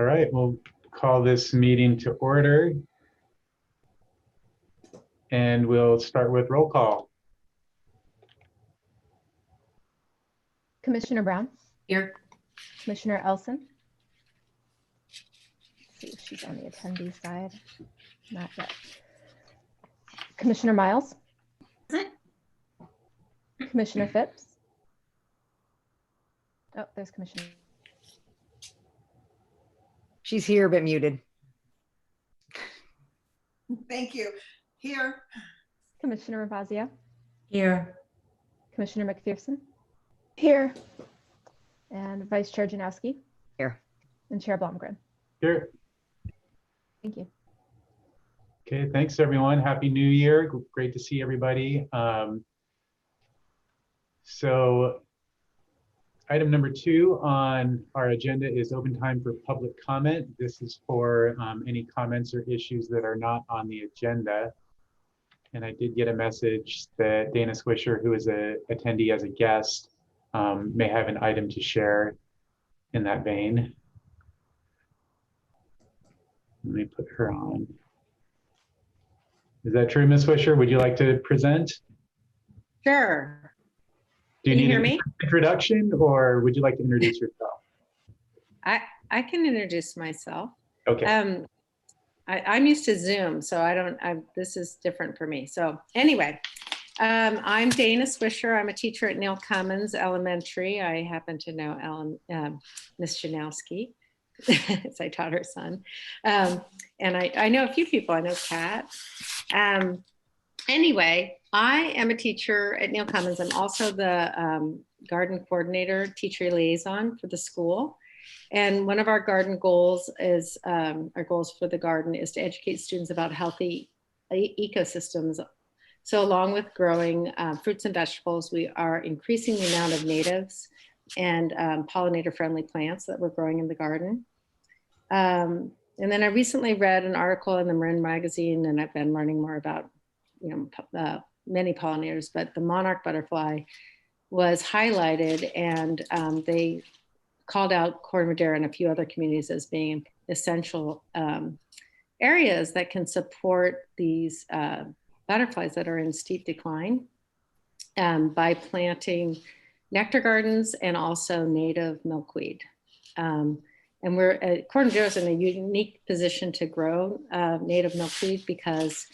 All right, we'll call this meeting to order. And we'll start with roll call. Commissioner Brown? Here. Commissioner Elson? Let's see if she's on the attendee side. Not yet. Commissioner Miles? Commissioner Phipps? Oh, there's Commissioner. She's here, but muted. Thank you. Here. Commissioner Ravazio? Here. Commissioner McPherson? Here. And Vice Chair Janowski? Here. And Chair Blomgren? Here. Thank you. Okay, thanks everyone. Happy New Year. Great to see everybody. So item number 2 on our agenda is open time for public comment. This is for any comments or issues that are not on the agenda. And I did get a message that Dana Swisher, who is an attendee as a guest, may have an item to share in that vein. Let me put her on. Is that true, Ms. Swisher? Would you like to present? Sure. Do you Can you need hear an me? introduction, or would you like to introduce yourself? I can introduce myself. Okay. I'm used to Zoom, so this is different for me. So anyway, I'm Dana Swisher. I'm a teacher at Neil Cummins Elementary. I happen to know Miss Janowski, as I taught her son. And I know a few people. I know Kat. Anyway, I am a teacher at Neil Cummins. I'm also the garden coordinator, teacher liaison for the school. And one of our garden goals is, our goals for the garden is to educate students about healthy ecosystems. So along with growing fruits and vegetables, we are increasing the amount of natives and pollinator-friendly plants that we're growing in the garden. And then I recently read an article in the Marin magazine, and I've been learning more about, many pollinators, but the monarch butterfly was highlighted, and they called out Corte Madera and a few other communities as being essential areas that can support these butterflies that are in steep decline by planting nectar gardens and also native milkweed. And Corte Madera is in a unique position to grow native milkweed because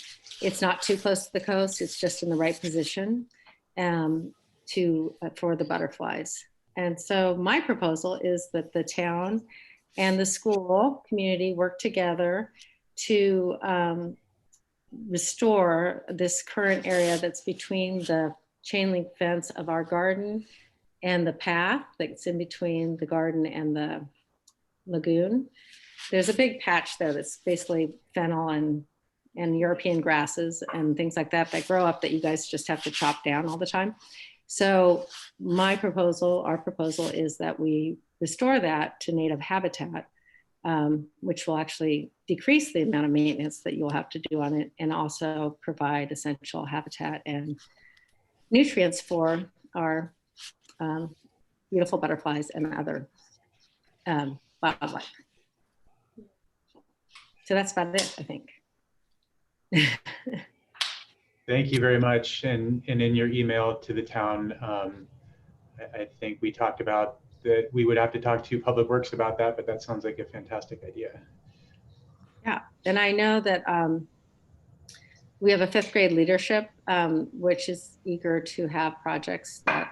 it's not too close to the coast. It's just in the right position for the butterflies. And so my proposal is that the town and the school community work together to restore this current area that's between the chain link fence of our garden and the path that's in between the garden and the lagoon. There's a big patch there that's basically fennel and European grasses and things like that that grow up that you guys just have to chop down all the time. So our proposal is that we restore that to native habitat, which will actually decrease the amount of maintenance that you'll have to do on it and also provide essential habitat and nutrients for our beautiful butterflies and other wildlife. So that's about it, I think. Thank you very much. And in your email to the town, I think we talked about that we would have to talk to Public Works about that, but that sounds like a fantastic idea. Yeah, and I know that we have a 5th grade leadership, which is eager to have projects that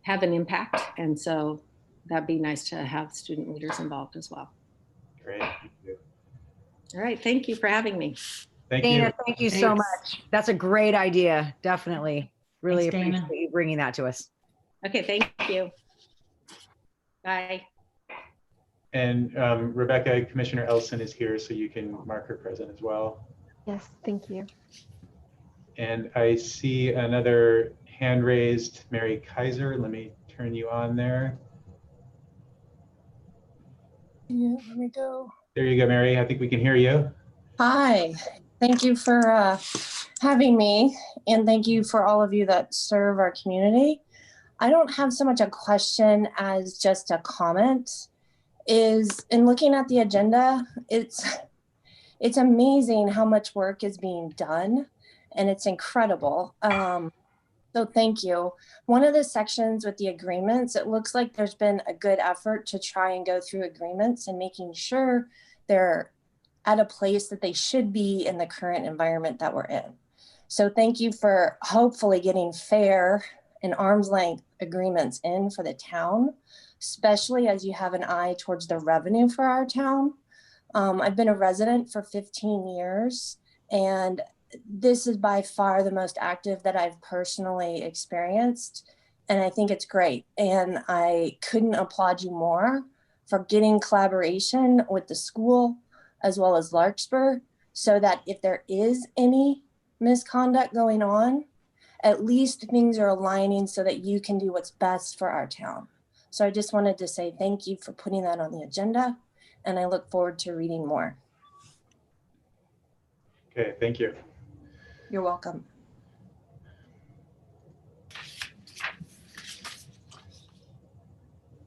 have an impact. And so that'd be nice to have student leaders involved as well. Great, thank you. All right, thank you for having me. Thank Dana, you. thank you so much. That's a great idea. Definitely. Really Thanks, Dana. appreciate you bringing that to us. Okay, thank you. Bye. And Rebecca, Commissioner Elson is here, so you can mark her present as well. Yes, thank you. And I see another hand raised, Mary Kaiser. Let me turn you on there. Yeah, let me go. There you go, Mary. I think we can hear you. Hi, thank you for having me, and thank you for all of you that serve our community. I don't have so much a question as just a comment. is in looking at the agenda, it's amazing how much work is being done, and it's incredible. So thank you. One of the sections with the agreements, it looks like there's been a good effort to try and go through agreements and making sure they're at a place that they should be in the current environment that we're in. So thank you for hopefully getting fair and arm's length agreements in for the town, especially as you have an eye towards the revenue for our town. I've been a resident for 15 years, and this is by far the most active that I've personally experienced. And I think it's great. And I couldn't applaud you more for getting collaboration with the school as well as Larkspur, so that if there is any misconduct going on, at least things are aligning so that you can do what's best for our town. So I just wanted to say thank you for putting that on the agenda, and I look forward to reading more. Okay, thank you. You're welcome.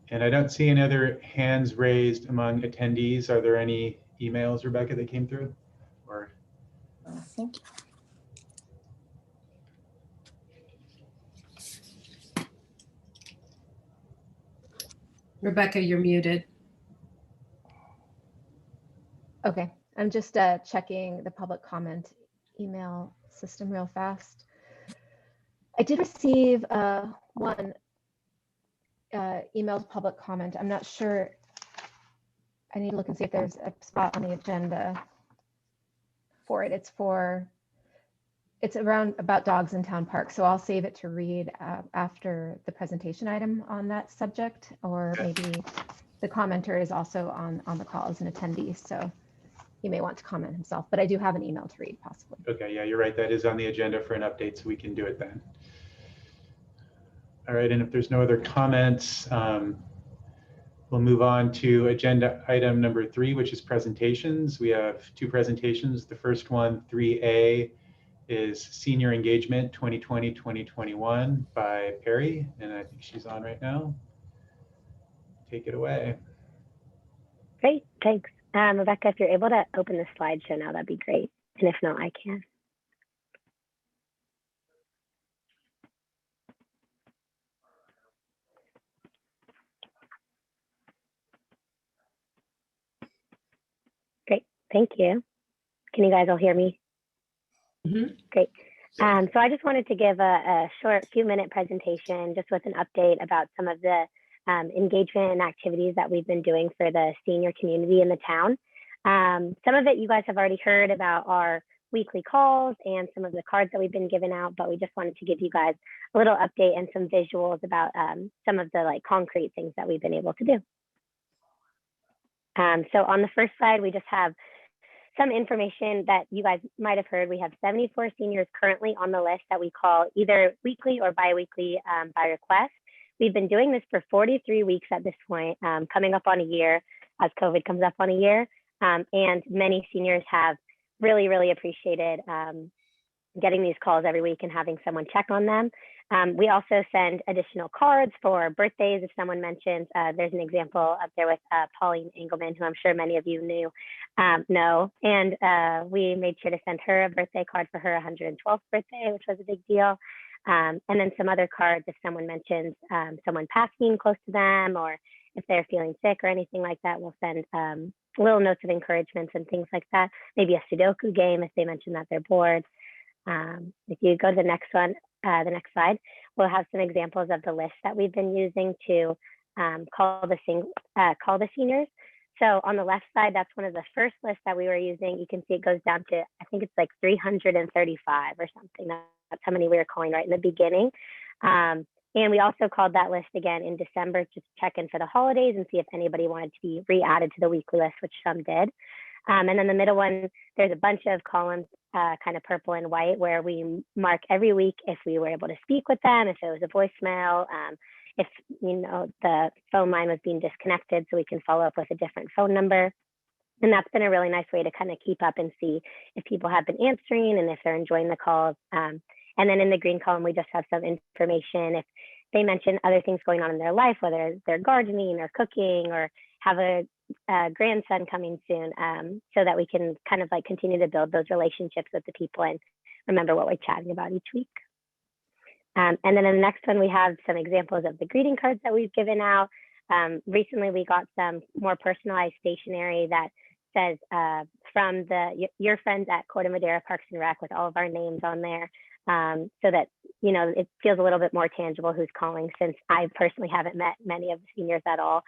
And I don't see any other hands raised among attendees. Are there any emails, Rebecca, that came through? Or Thank you. Rebecca, you're muted. Okay, I'm just checking the public comment email system real fast. I did receive one emailed public comment. I'm not sure. I need to look and see if there's a spot on the agenda for it. It's around about dogs in town park. So I'll save it to read after the presentation item on that subject, or maybe the commenter is also on the call as an attendee. So he may want to comment himself, but I do have an email to read possibly. okay, yeah, you're right. That is on the agenda for an update, so we can do it then. All right, and if there's no other comments, we'll move on to agenda item number 3, which is presentations. We have 2 presentations. The first one, 3A, is Senior Engagement 2020-2021 by Perry, and I think she's on right now. Take it away. Great, thanks. Rebecca, if you're able to open the slideshow now, that'd be great. And if not, I can. Great, thank you. Can you guys all hear me? Mhm. Great. So I just wanted to give a short few-minute presentation just with an update about some of the engagement and activities that we've been doing for the senior community in the town. Some of it you guys have already heard about our weekly calls and some of the cards that we've been giving out, but we just wanted to give you guys a little update and some visuals about some of the concrete things that we've been able to do. So on the first slide, we just have some information that you guys might have heard. We have 74 seniors currently on the list that we call either weekly or biweekly by request. We've been doing this for 43 weeks at this point, coming up on a year as COVID comes up on a year. And many seniors have really, really appreciated getting these calls every week and having someone check on them. We also send additional cards for birthdays. If someone mentions, there's an example up there with Pauline Engelman, who I'm sure many of you know. And we made sure to send her a birthday card for her 112th birthday, which was a big deal. And then some other cards if someone mentions someone passing close to them, or if they're feeling sick or anything like that, we'll send little notes of encouragement and things like that. Maybe a Sudoku game if they mention that they're bored. If you go to the next one, the next slide, we'll have some examples of the list that we've been using to call the seniors. So on the left side, that's one of the first lists that we were using. You can see it goes down to, I think it's like 335 or something. That's how many we were calling right in the beginning. And we also called that list again in December to check in for the holidays and see if anybody wanted to be re-added to the weekly list, which some did. And then the middle one, there's a bunch of columns, kind of purple and white, where we mark every week if we were able to speak with them, if it was a voicemail, if the phone line was being disconnected, so we can follow up with a different phone number. And that's been a really nice way to kind of keep up and see if people have been answering and if they're enjoying the calls. And then in the green column, we just have some information if they mention other things going on in their life, whether they're gardening or cooking, or have a grandson coming soon, so that we can kind of like continue to build those relationships with the people and remember what we're chatting about each week. And then in the next one, we have some examples of the greeting cards that we've given out. Recently, we got some more personalized stationery that says from your friends at Corte Madera Parks and Rec, with all of our names on there, so that, you know, it feels a little bit more tangible who's calling, since I personally haven't met many of the seniors at all,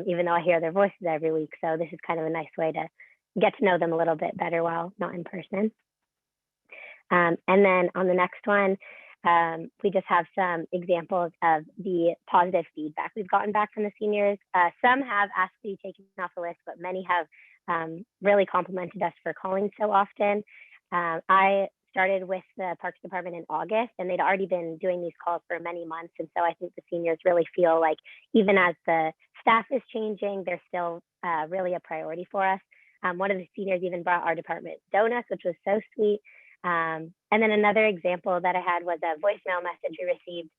even though I hear their voices every week. So this is kind of a nice way to get to know them a little bit better while not in person. And then on the next one, we just have some examples of the positive feedback we've gotten back from the seniors. Some have asked to be taken off the list, but many have really complimented us for calling so often. I started with the Parks Department in August, and they'd already been doing these calls for many months. And so I think the seniors really feel like even as the staff is changing, they're still really a priority for us. One of the seniors even brought our department donuts, which was so sweet. And then another example that I had was a voicemail message we received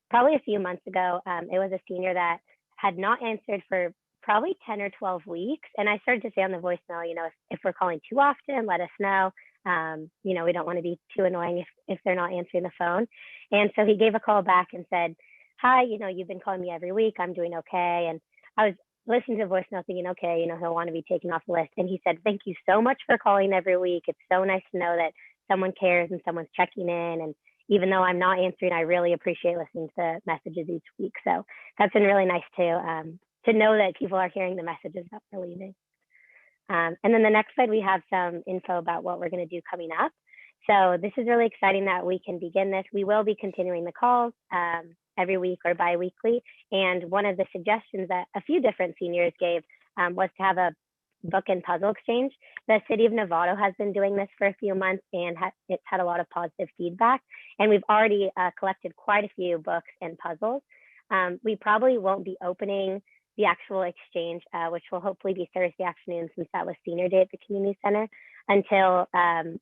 probably a few months ago. It was a senior that had not answered for probably 10 or 12 weeks. And I started to say on the voicemail, you know, if we're calling too often, let us know. You know, we don't want to be too annoying if they're not answering the phone. And so he gave a call back and said, hi, you know, you've been calling me every week. I'm doing okay. And I was listening to the voicemail thinking, okay, you know, he'll want to be taken off the list. And he said, thank you so much for calling every week. It's so nice to know that someone cares and someone's checking in. And even though I'm not answering, I really appreciate listening to the messages each week. So that's been really nice to know that people are hearing the messages that we're leaving. And then the next slide, we have some info about what we're going to do coming up. So this is really exciting that we can begin this. We will be continuing the calls every week or bi-weekly. And one of the suggestions that a few different seniors gave was to have a book and puzzle exchange. The city of Novato has been doing this for a few months, and it's had a lot of positive feedback. And we've already collected quite a few books and puzzles. We probably won't be opening the actual exchange, which will hopefully be Thursday afternoon, since that was senior day at the community center, until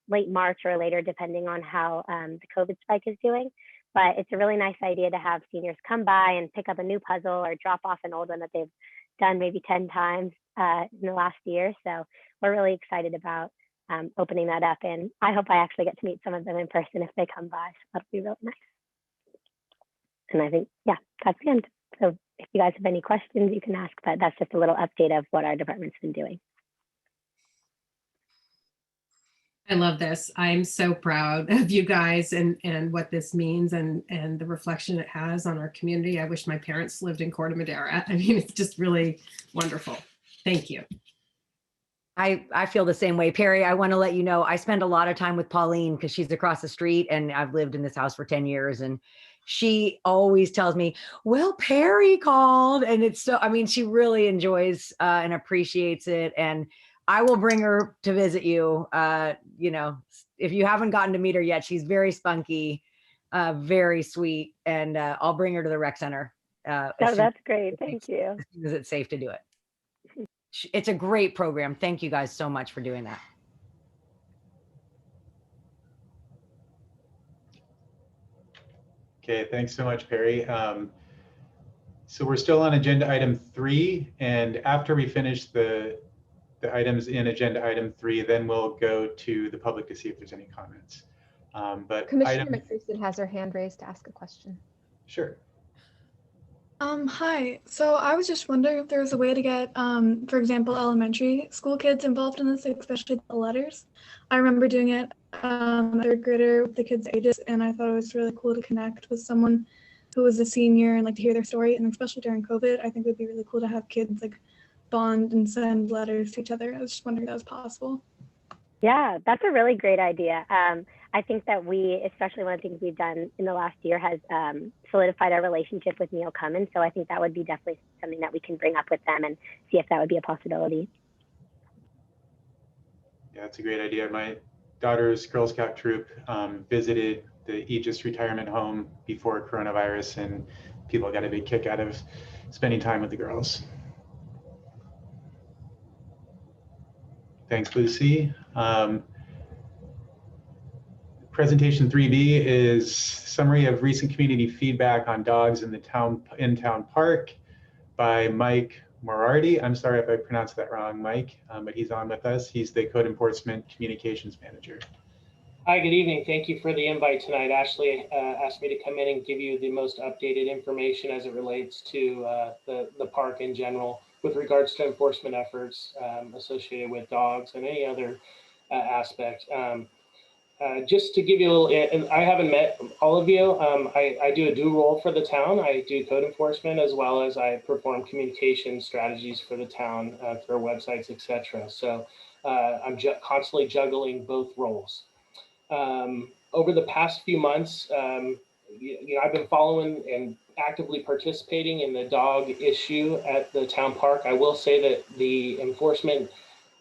late March or later, depending on how the COVID spike is doing. But it's a really nice idea to have seniors come by and pick up a new puzzle or drop off an old one that they've done maybe 10 times in the last year. So we're really excited about opening that up. And I hope I actually get to meet some of them in person if they come by. So that'll be really nice. And I think, yeah, that's the end. So if you guys have any questions, you can ask, but that's just a little update of what our department's been doing. I love this. I'm so proud of you guys and what this means and the reflection it has on our community. I wish my parents lived in Corte Madera. I mean, it's just really wonderful. Thank you. I feel the same way. Perry, I want to let you know, I spend a lot of time with Pauline because she's across the street and I've lived in this house for 10 years. And she always tells me, well, Perry called. And it's so, I mean, she really enjoys and appreciates it. And I will bring her to visit you. You know, if you haven't gotten to meet her yet, she's very spunky, very sweet. And I'll bring her to the rec center. Oh, that's great. Thank you. As soon as it's safe to do it. It's a great program. Thank you guys so much for doing that. Okay, thanks so much, Perry. So we're still on agenda item 3, and after we finish the items in agenda item 3, then we'll go to the public to see if there's any comments. But Commissioner McPherson has her hand raised to ask a question. Sure. Hi. So I was just wondering if there was a way to get, for example, elementary school kids involved in this, especially the letters. I remember doing it third grader with the kids' ages, and I thought it was really cool to connect with someone who was a senior and like to hear their story. And especially during COVID, I think it would be really cool to have kids like bond and send letters to each other. I was just wondering if that was possible. Yeah, that's a really great idea. I think that especially one of the things we've done in the last year has solidified our relationship with Neil Cummins. So I think that would be definitely something that we can bring up with them and see if that would be a possibility. Yeah, that's a great idea. My daughter's Girl Scout troop visited the Aegis retirement home before coronavirus, and people got a big kick out of spending time with the girls. Thanks, Lucy. Presentation 3B is summary of recent community feedback on dogs in the in-town park by Mike Morardi. I'm sorry if I pronounced that wrong, Mike, but he's on with us. He's the Code Enforcement Communications Manager. Hi, good evening. Thank you for the invite tonight. Ashley asked me to come in and give you the most updated information as it relates to the park in general with regards to enforcement efforts associated with dogs and any other aspect. Just to give you a little, and I haven't met all of you. I do a dual role for the town. I do code enforcement as well as I perform communication strategies for the town through our websites, etc. So I'm constantly juggling both roles. Over the past few months, I've been following and actively participating in the dog issue at the town park. I will say that the enforcement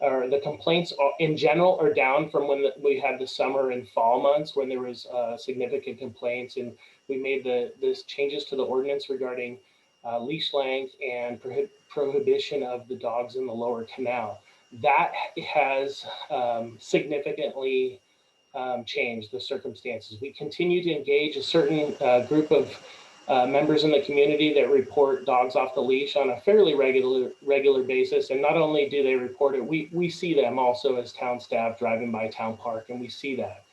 or the complaints in general are down from when we had the summer and fall months when there was significant complaints, and we made this changes to the ordinance regarding leash length and prohibition of the dogs in the lower canal. That has significantly change the circumstances. We continue to engage a certain group of members in the community that report dogs off the leash on a fairly regular basis. And not only do they report it, we see them also as town staff driving by town park, and we see that.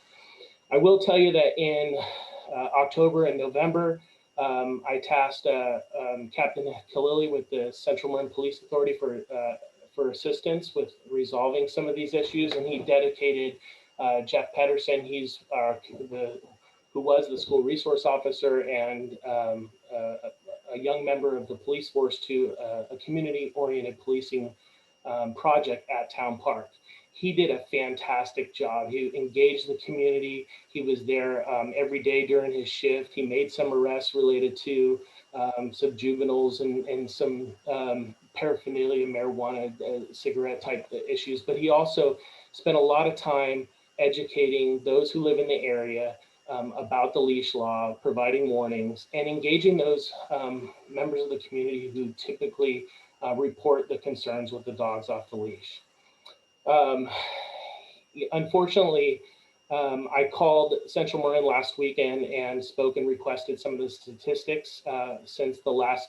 I will tell you that in October and November, I tasked Captain Khalili with the Central Marin Police Authority for assistance with resolving some of these issues, and he dedicated Jeff Pedersen, he's who was the school resource officer and a young member of the police force, to a community-oriented policing project at Town Park. He did a fantastic job. He engaged the community. He was there every day during his shift. He made some arrests related to some juveniles and some paraphernalia, marijuana, cigarette type issues, but he also spent a lot of time educating those who live in the area about the leash law, providing warnings, and engaging those members of the community who typically report the concerns with the dogs off the leash. Unfortunately, I called Central Marin last weekend and spoke and requested some of the statistics since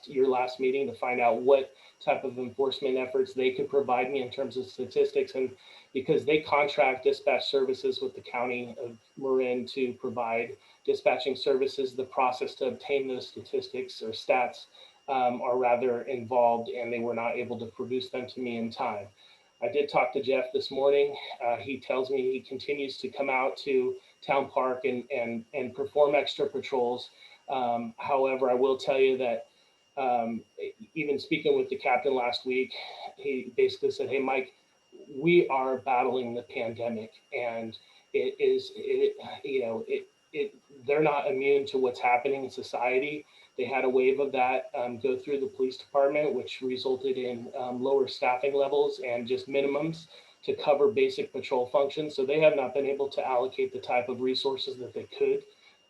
your last meeting to find out what type of enforcement efforts they could provide me in terms of statistics. And because they contract dispatch services with the county of Marin to provide dispatching services, the process to obtain those statistics or stats are rather involved, and they were not able to produce them to me in time. I did talk to Jeff this morning. He tells me he continues to come out to Town Park and perform extra patrols. However, I will tell you that even speaking with the captain last week, he basically said, "Hey, Mike, we are battling the pandemic, and they're not immune to what's happening in society." They had a wave of that go through the police department, which resulted in lower staffing levels and just minimums to cover basic patrol functions. So they have not been able to allocate the type of resources that they could.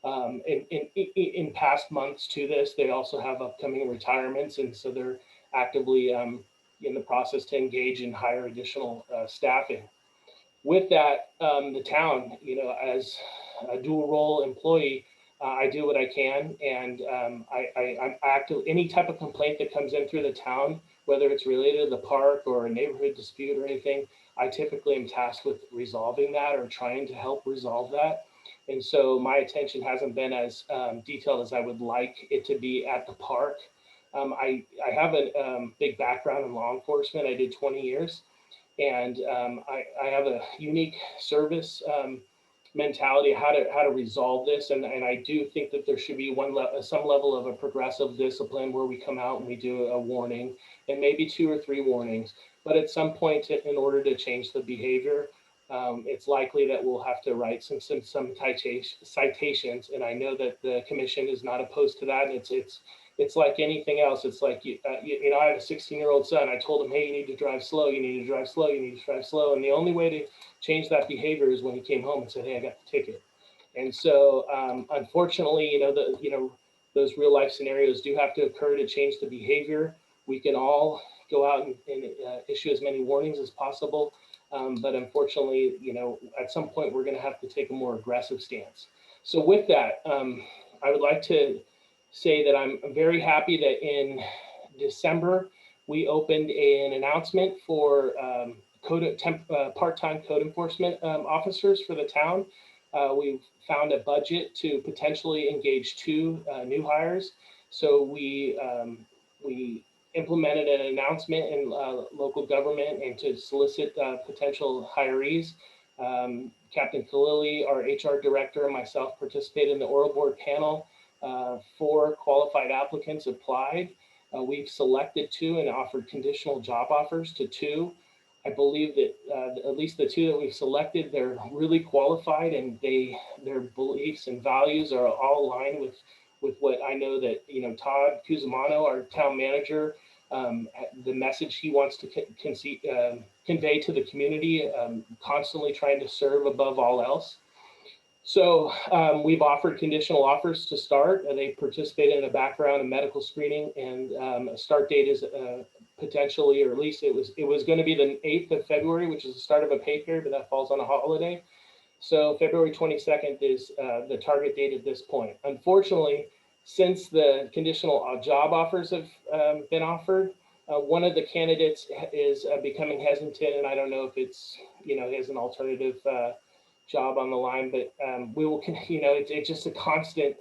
In past months to this, they also have upcoming retirements, and so they're actively in the process to engage and hire additional staffing. With that, the town, as a dual role employee, I do what I can, and I'm active. Any type of complaint that comes in through the town, whether it's related to the park or a neighborhood dispute or anything, I typically am tasked with resolving that or trying to help resolve that. And so my attention hasn't been as detailed as I would like it to be at the park. I have a big background in law enforcement. I did 20 years, and I have a unique service mentality how to resolve this, and I do think that there should be some level of a progressive discipline where we come out and we do a warning and maybe 2 or 3 warnings, but at some point in order to change the behavior, it's likely that we'll have to write some citations, and I know that the commission is not opposed to that. And it's like anything else. It's like I have a 16-year-old son. I told him, "Hey, you need to drive slow. You need to drive slow. You need to drive slow." And the only way to change that behavior is when he came home and said, "Hey, I got the ticket." And so, unfortunately, those real life scenarios do have to occur to change the behavior. We can all go out and issue as many warnings as possible, but unfortunately, at some point we're going to have to take a more aggressive stance. So, with that, I would like to say that I'm very happy that in December we opened an announcement for part-time code enforcement officers for the town. We've found a budget to potentially engage 2 new hires. So we implemented an announcement in local government and to solicit potential hirees. Captain Khalili, our HR director, and myself participated in the oral board panel. 4 qualified applicants applied. We've selected 2 and offered conditional job offers to 2. I believe that at least the 2 that we've selected, they're really qualified, and their beliefs and values are all aligned with what I know that, you know, Todd Cusimano, our town manager, the message he wants to convey to the community, constantly trying to serve above all else. So we've offered conditional offers to start. They participated in a background and medical screening, and a start date is potentially, or at least it was going to be the 8th of February, which is the start of a pay period, but that falls on a holiday. So February 22nd is the target date at this point. Unfortunately, since the conditional job offers have been offered, one of the candidates is becoming hesitant, and I don't know if it's, you know, has an alternative job on the line, but we will, you know, it's just a constant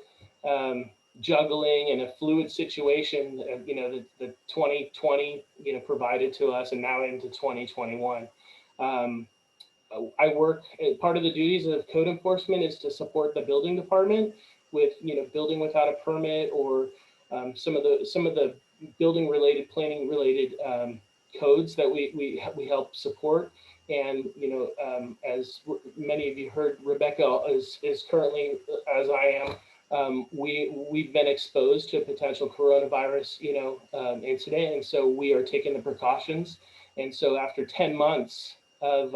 juggling and a fluid situation, you know, the 2020, you know, provided to us, and now into 2021. I work, part of the duties of code enforcement is to support the building department with, you know, building without a permit, or some of the building related, planning related codes that we help support. And, you know, as many of you heard, Rebecca is currently, as I am, we've been exposed to a potential coronavirus, you know, incident. And so we are taking the precautions. And so after 10 months of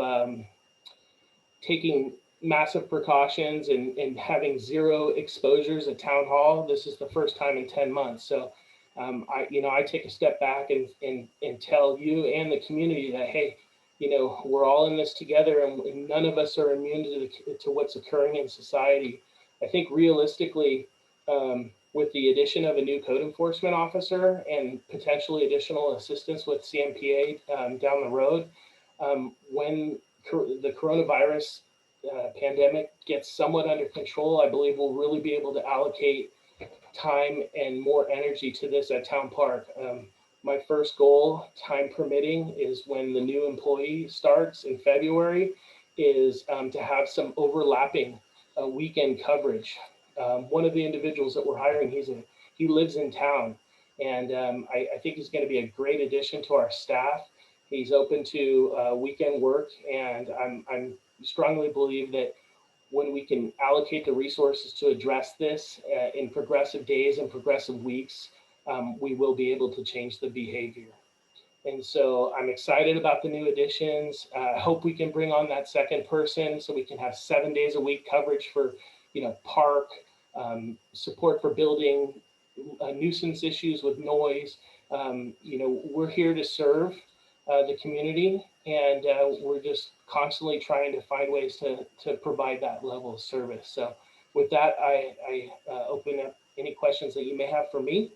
taking massive precautions and having 0 exposures at town hall, this is the first time in 10 months. So I take a step back and tell you and the community that, hey, you know, we're all in this together, and none of us are immune to what's occurring in society. I think realistically, with the addition of a new code enforcement officer and potentially additional assistance with CMPA down the road, when the coronavirus pandemic gets somewhat under control, I believe we'll really be able to allocate time and more energy to this at Town Park. My first goal, time permitting, is when the new employee starts in February, is to have some overlapping weekend coverage. One of the individuals that we're hiring, he lives in town, and I think he's going to be a great addition to our staff. He's open to weekend work, and I'm strongly believe that when we can allocate the resources to address this in progressive days and progressive weeks, we will be able to change the behavior. And so I'm excited about the new additions. I hope we can bring on that second person so we can have 7 days a week coverage for, you know, park, support for building, nuisance issues with noise. You know, we're here to serve the community, and we're just constantly trying to find ways to provide that level of service. So with that, I open up any questions that you may have for me.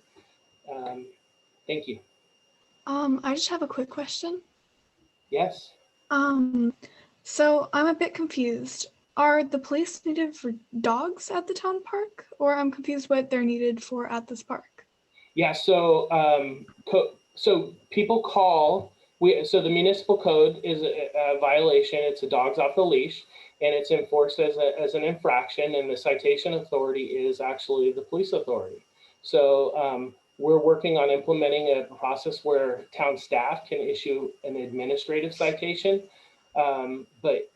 Thank you. I just have a quick question. Yes. So I'm a bit confused. Are the police needed for dogs at the town park, or I'm confused what they're needed for at this park? Yeah. So so people call. So the municipal code is a violation. It's a dogs off the leash, and it's enforced as an infraction. And the citation authority is actually the police authority. So we're working on implementing a process where town staff can issue an administrative citation. But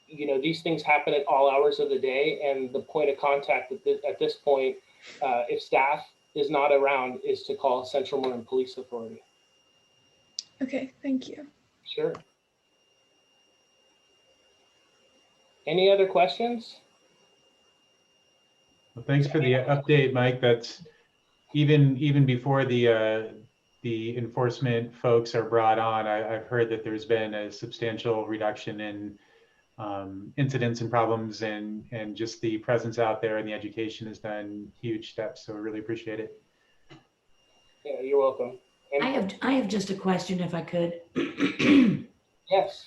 you know, these things happen at all hours of the day, and the point of contact at this point, if staff is not around, is to call Central Marin Police Authority. Okay, thank you. Sure. Any other questions? Well, thanks for the update, Mike. That's even before the enforcement folks are brought on. I've heard that there's been a substantial reduction in incidents and problems, and just the presence out there and the education has done huge steps. So I really appreciate it. Yeah, you're welcome. I have just a question if I could. Yes.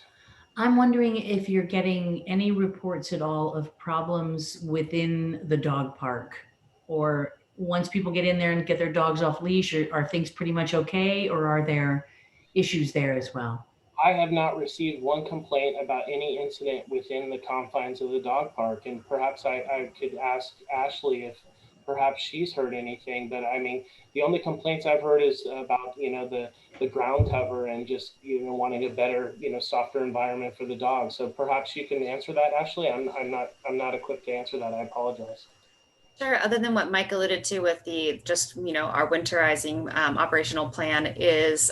I'm wondering if you're getting any reports at all of problems within the dog park, or once people get in there and get their dogs off leash, are things pretty much okay, or are there issues there as well? I have not received one complaint about any incident within the confines of the dog park, and perhaps I could ask Ashley if perhaps she's heard anything. But I mean, the only complaints I've heard is about the ground cover and just wanting a better softer environment for the dog. So perhaps you can answer that, Ashley. I'm not equipped to answer that. I apologize. Sure. Other than what Mike alluded to with the just our winterizing operational plan is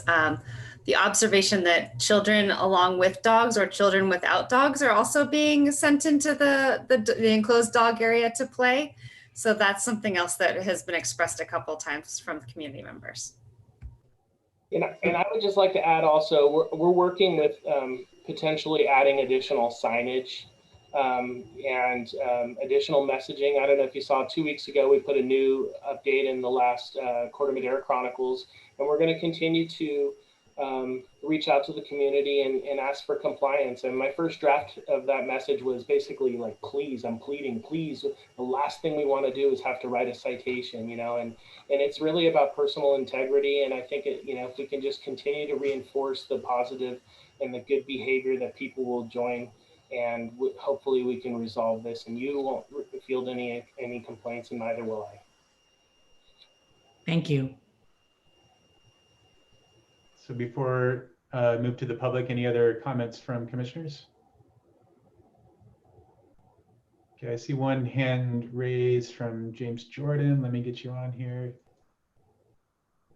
the observation that children along with dogs or children without dogs are also being sent into the enclosed dog area to play. So that's something else that has been expressed a couple of times from the community members. And I would just like to add also, we're working with potentially adding additional signage and additional messaging. I don't know if you saw 2 weeks ago, we put a new update in the last Corte Madera Chronicles, and we're going to continue to reach out to the community and ask for compliance. And my first draft of that message was basically like, please, I'm pleading, please. The last thing we want to do is have to write a citation, and it's really about personal integrity. And I think if we can just continue to reinforce the positive and the good behavior, that people will join, and hopefully we can resolve this, and you won't field any complaints, and neither will I. Thank you. So before move to the public, any other comments from commissioners? Okay, I see one hand raised from James Jordan. Let me get you on here.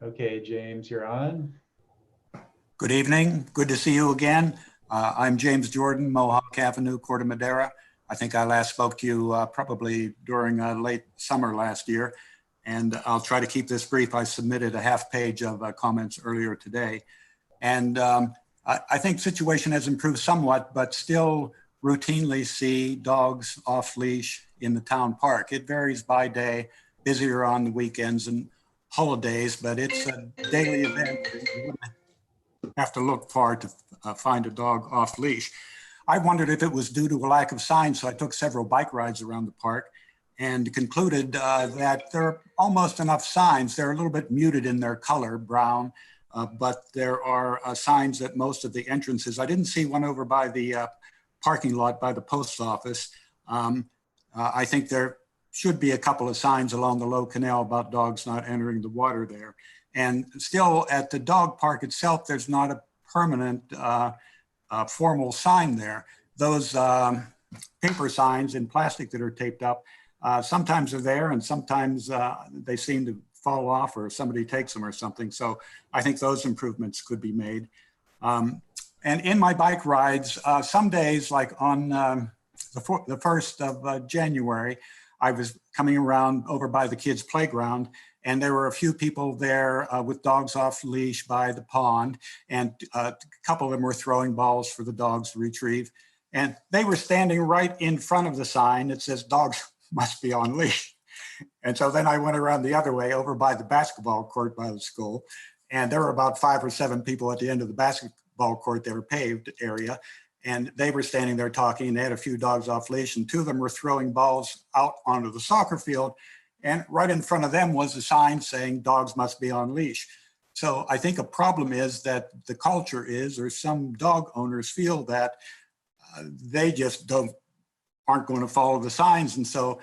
Okay, James, you're on. Good evening. Good to see you again. I'm James Jordan, Mohawk Avenue, Corte Madera. I think I last spoke to you probably during late summer last year, and I'll try to keep this brief. I submitted a half page of comments earlier today, and I think the situation has improved somewhat, but still routinely see dogs off leash in the town park. It varies by day, busier on the weekends and holidays, but it's a daily event. You wouldn't have to look far to find a dog off leash. I wondered if it was due to a lack of signs, so I took several bike rides around the park and concluded that there are almost enough signs. They're a little bit muted in their color, brown, but there are signs at most of the entrances. I didn't see one over by the parking lot by the post office. I think there should be a couple of signs along the low canal about dogs not entering the water there. And still at the dog park itself, there's not a permanent formal sign there. Those paper signs in plastic that are taped up, sometimes are there and sometimes they seem to fall off or somebody takes them or something. So I think those improvements could be made. And in my bike rides, some days like on the 1st of January, I was coming around over by the kids' playground, and there were a few people there with dogs off leash by the pond, and a couple of them were throwing balls for the dogs to retrieve. And they were standing right in front of the sign that says dogs must be on leash. And so then I went around the other way over by the basketball court by the school, and there were about 5 or 7 people at the end of the basketball court, they were paved area, and they were standing there talking, and they had a few dogs off leash, and 2 of them were throwing balls out onto the soccer field. And right in front of them was a sign saying dogs must be on leash. So I think a problem is that the culture is, or some dog owners feel that they just aren't going to follow the signs, and so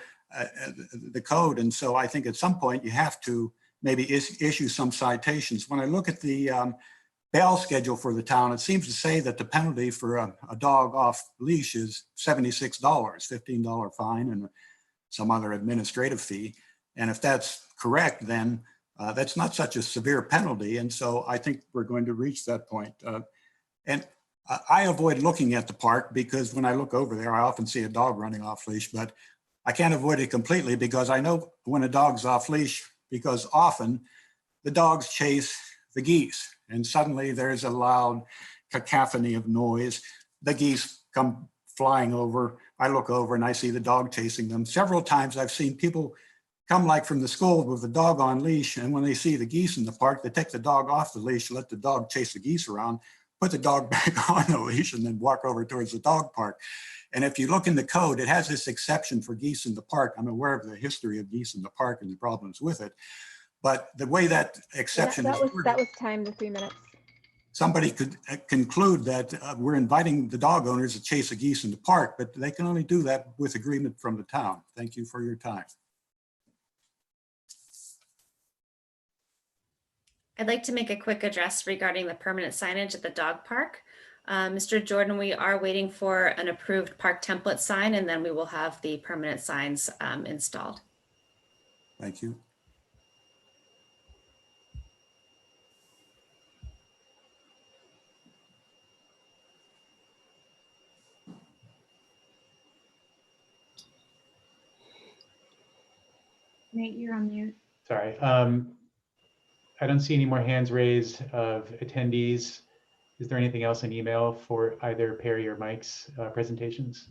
the code. And so I think at some point you have to maybe issue some citations. When I look at the bail schedule for the town, it seems to say that the penalty for a dog off leash is $76, $15 fine, and some other administrative fee. And if that's correct, then that's not such a severe penalty. And so I think we're going to reach that point. And I avoid looking at the park because when I look over there, I often see a dog running off leash, but I can't avoid it completely because I know when a dog's off leash, because often the dogs chase the geese and suddenly there's a loud cacophony of noise. The geese come flying over. I look over and I see the dog chasing them. Several times I've seen people come like from the school with the dog on leash, and when they see the geese in the park, they take the dog off the leash, let the dog chase the geese around, put the dog back on the leash, and then walk over towards the dog park. And if you look in the code, it has this exception for geese in the park. I'm aware of the history of geese in the park and the problems with it. But the way that exception Yeah, is that worded, was timed to 3 minutes. somebody could conclude that we're inviting the dog owners to chase the geese in the park, but they can only do that with agreement from the town. Thank you for your time. I'd like to make a quick address regarding the permanent signage at the dog park. Mr. Jordan, we are waiting for an approved park template sign, and then we will have the permanent signs installed. Thank you. Nate, you're on mute. Sorry. I don't see any more hands raised of attendees. Is there anything else in email for either Perry or Mike's presentations?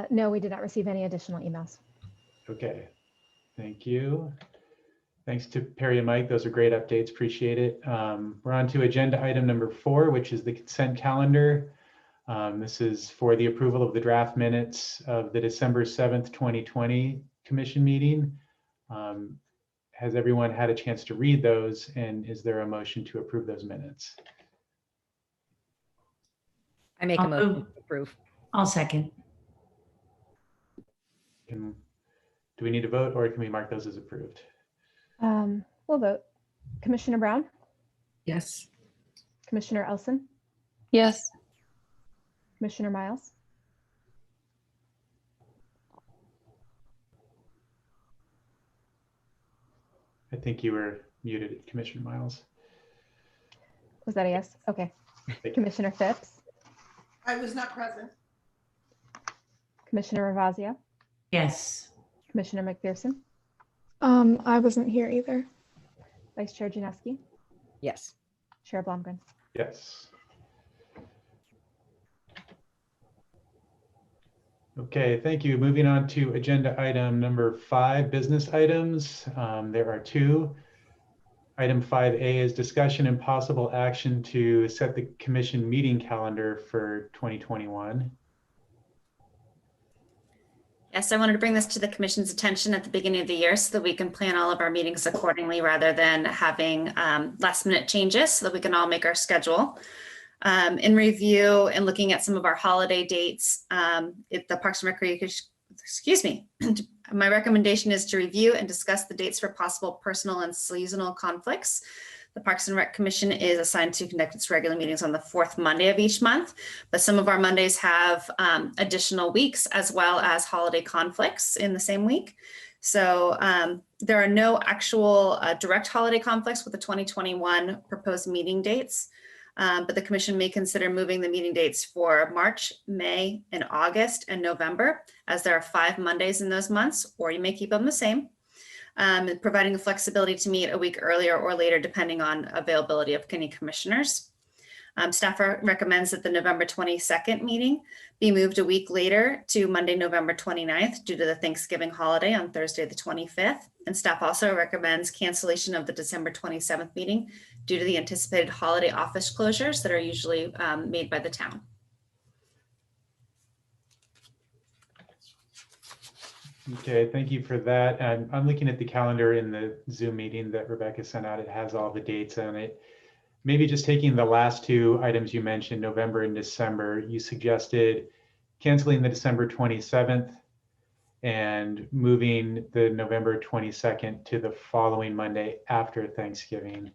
No, we did not receive any additional emails. Okay, thank you. Thanks to Perry and Mike. Those are great updates. Appreciate it. We're on to agenda item number 4, which is the consent calendar. This is for the approval of the draft minutes of the December 7th, 2020 commission meeting. Has everyone had a chance to read those, and is there a motion to approve those minutes? I make a motion to approve. I'll second. Do we need to vote, or can we mark those as approved? We'll vote. Commissioner Brown? Yes. Commissioner Elson? Yes. Commissioner Miles? I think you were muted, Commissioner Miles. Was that a yes? Okay. Commissioner Phipps? I was not present. Commissioner Ravazio? Yes. Commissioner McPherson? I wasn't here either. Vice Chair Janeski? Yes. Chair Blomgren? Yes. Okay, thank you. Moving on to agenda item number 5, business items. There are 2. Item 5A is discussion and possible action to set the commission meeting calendar for 2021. Yes, I wanted to bring this to the commission's attention at the beginning of the year so that we can plan all of our meetings accordingly rather than having last minute changes, so that we can all make our schedule. In review and looking at some of our holiday dates, the Parks and Recreation, excuse me, my recommendation is to review and discuss the dates for possible personal and seasonal conflicts. The Parks and Rec Commission is assigned to conduct its regular meetings on the 4th Monday of each month, but some of our Mondays have additional weeks as well as holiday conflicts in the same week. So there are no actual direct holiday conflicts with the 2021 proposed meeting dates, but the commission may consider moving the meeting dates for March, May, and August and November, as there are 5 Mondays in those months, or you may keep them the same. Providing the flexibility to meet a week earlier or later, depending on availability of any commissioners. Staff recommends that the November 22nd meeting be moved a week later to Monday, November 29th, due to the Thanksgiving holiday on Thursday, the 25th. And staff also recommends cancellation of the December 27th meeting due to the anticipated holiday office closures that are usually made by the town. Okay, thank you for that. And I'm looking at the calendar in the Zoom meeting that Rebecca sent out. It has all the dates on it. Maybe just taking the last 2 items you mentioned, November and December, you suggested canceling the December 27th and moving the November 22nd to the following Monday after Thanksgiving.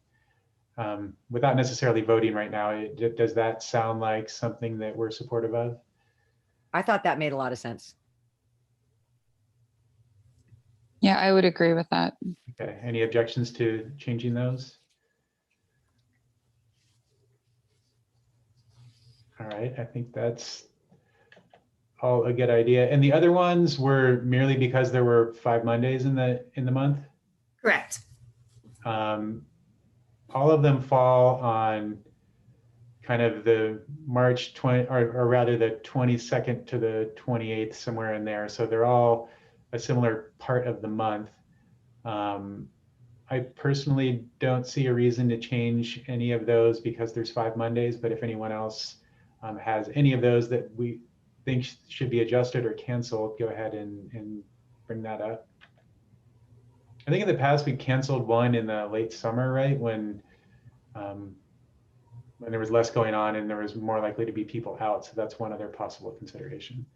Without necessarily voting right now, does that sound like something that we're supportive of? I thought that made a lot of sense. Yeah, I would agree with that. Okay, any objections to changing those? All right, I think that's all a good idea. And the other ones were merely because there were 5 Mondays in the month? Correct. All all of them fall on kind of the March 20, or rather the 22nd to the 28th, somewhere in there. So they're all a similar part of the month. I personally don't see a reason to change any of those because there's 5 Mondays, but if anyone else has any of those that we think should be adjusted or canceled, go ahead and bring that up. I think in the past we canceled one in the late summer, right? When there was less going on and there was more likely to be people out. So that's one other possible consideration.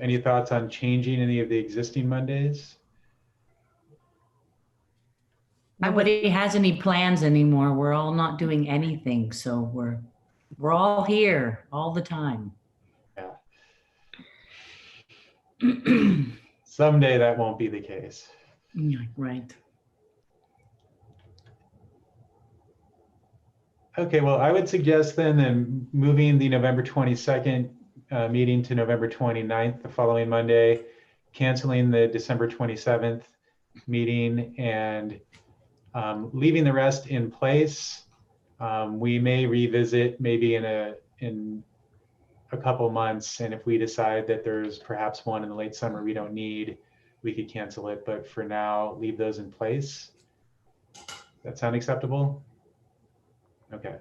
Any thoughts on changing any of the existing Mondays? Nobody has any plans anymore. We're all not doing anything. So we're all here all the time. Yeah. Someday that won't be the case. Right. Okay, well, I would suggest then moving the November 22nd meeting to November 29th, the following Monday, canceling the December 27th meeting, and leaving the rest in place. We may revisit maybe in a couple months, and if we decide that there's perhaps one in the late summer we don't need, we could cancel it. But for now, leave those in place. That sound acceptable? Okay.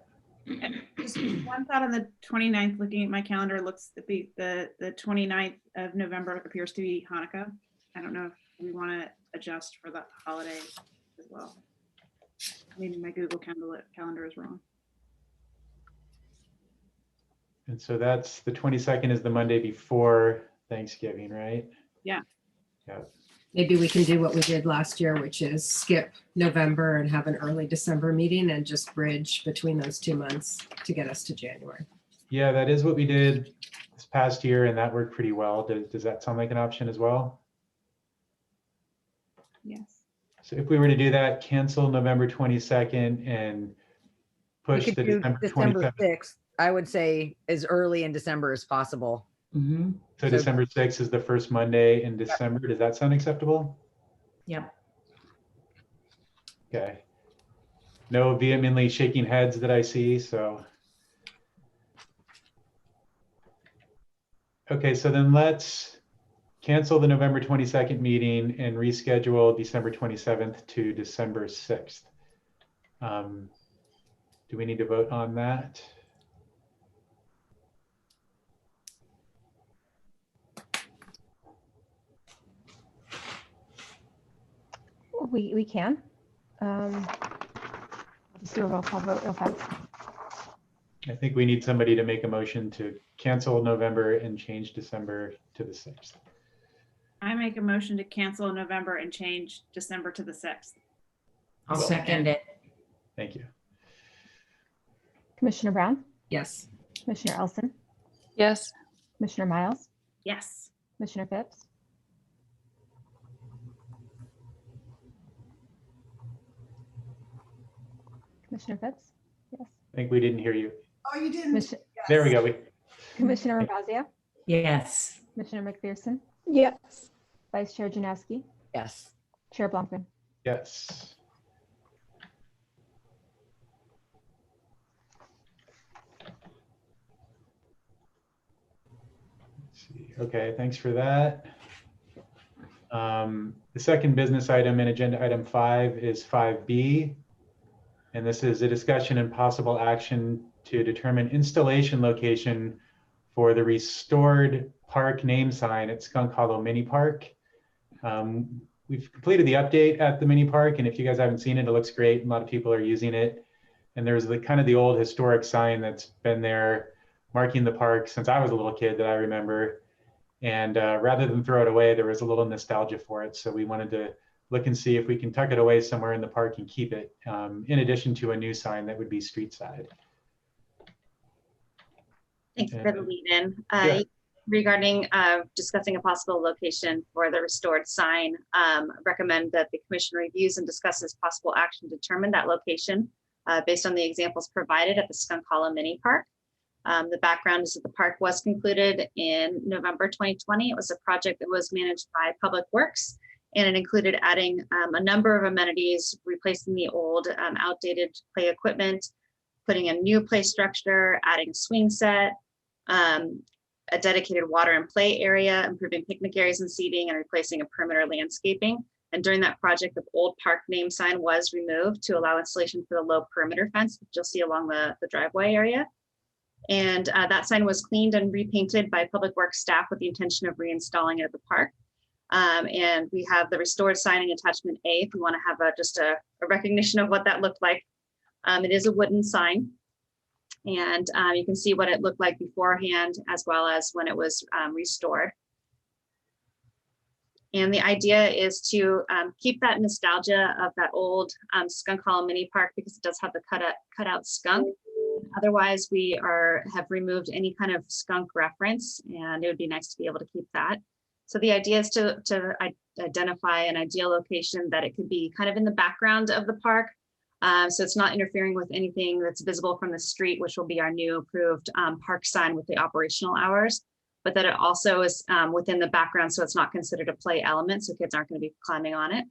Just one thought on the 29th, looking at my calendar, looks to be the 29th of November appears to be Hanukkah. I don't know if we want to adjust for that holiday as well. I mean, my Google calendar is wrong. And so that's the 22nd is the Monday before Thanksgiving, right? Yeah. Yeah. Maybe we can do what we did last year, which is skip November and have an early December meeting and just bridge between those 2 months to get us to January. Yeah, that is what we did this past year, and that worked pretty well. Does that sound like an option as well? Yes. So if we were to do that, cancel November 22nd and push We the could do December December 27th. 6th. I would say as early in December as possible. Mm-hmm. So December 6th is the first Monday in December. Does that sound acceptable? Yep. Okay. No vehemently shaking heads that I see, so. Okay, so then let's cancel the November 22nd meeting and reschedule December 27th to December 6th. Do we need to vote on that? We can. Just do a roll call vote real fast. I think we need somebody to make a motion to cancel November and change December to the 6th. I make a motion to cancel November and change December to the 6th. I'll second it. Thank you. Commissioner Brown, Yes. Commissioner Elson, Yes. Commissioner Miles, Yes. Commissioner Phipps, Commissioner Phipps, yes. I think we didn't hear you. Oh, you didn't? Commissioner, There we go. Commissioner Ravazio, Yes. Commissioner McPherson, Yes. Vice Chair Janowski, Yes. Chair Blunkman. Yes. Let's see. Okay, thanks for that. The second business item in agenda item 5 is 5B. And this is a discussion and possible action to determine installation location for the restored park name sign at Skunk Hollow Mini Park. We've completed the update at the mini park, and if you guys haven't seen it, it looks great. A lot of people are using it. And there's the kind of the old historic sign that's been there marking the park since I was a little kid that I remember. And rather than throw it away, there was a little nostalgia for it. So we wanted to look and see if we can tuck it away somewhere in the park and keep it, in addition to a new sign that would be street side. Thanks for the lead in. Yeah. Regarding discussing a possible location for the restored sign, recommend that the commission reviews and discusses possible action to determine that location based on the examples provided at the Skunk Hollow Mini Park. The background is that the park was concluded in November 2020. It was a project that was managed by Public Works, and it included adding a number of amenities, replacing the old outdated play equipment, putting a new play structure, adding a swing set, a dedicated water and play area, improving picnic areas and seating, and replacing a perimeter landscaping. And during that project, the old park name sign was removed to allow installation for the low perimeter fence, which you'll see along the driveway area. And that sign was cleaned and repainted by Public Works staff with the intention of reinstalling it at the park. And we have the restored sign in attachment A if you want to have just a recognition of what that looked like. It is a wooden sign. And you can see what it looked like beforehand as well as when it was restored. And the idea is to keep that nostalgia of that old Skunk Hollow mini park because it does have the cutout skunk. Otherwise, we have removed any kind of skunk reference, and it would be nice to be able to keep that. So the idea is to identify an ideal location that it could be kind of in the background of the park. So it's not interfering with anything that's visible from the street, which will be our new approved park sign with the operational hours, but that it also is within the background, so it's not considered a play element, so kids aren't going to be climbing on it.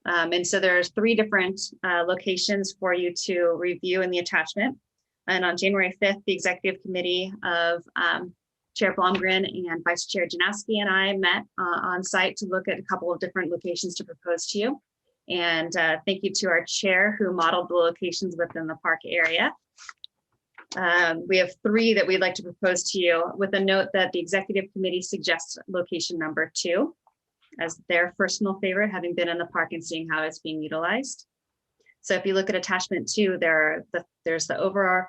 And so there's 3 different locations for you to review in the attachment. And on January 5th, the executive committee of Chair Blomgren and Vice Chair Janowski and I met on site to look at a couple of different locations to propose to you. And thank you to our chair who modeled the locations within the park area. We have 3 that we'd like to propose to you with a note that the executive committee suggests location number 2 as their personal favorite, having been in the park and seeing how it's being utilized. So if you look at attachment 2, there's the overall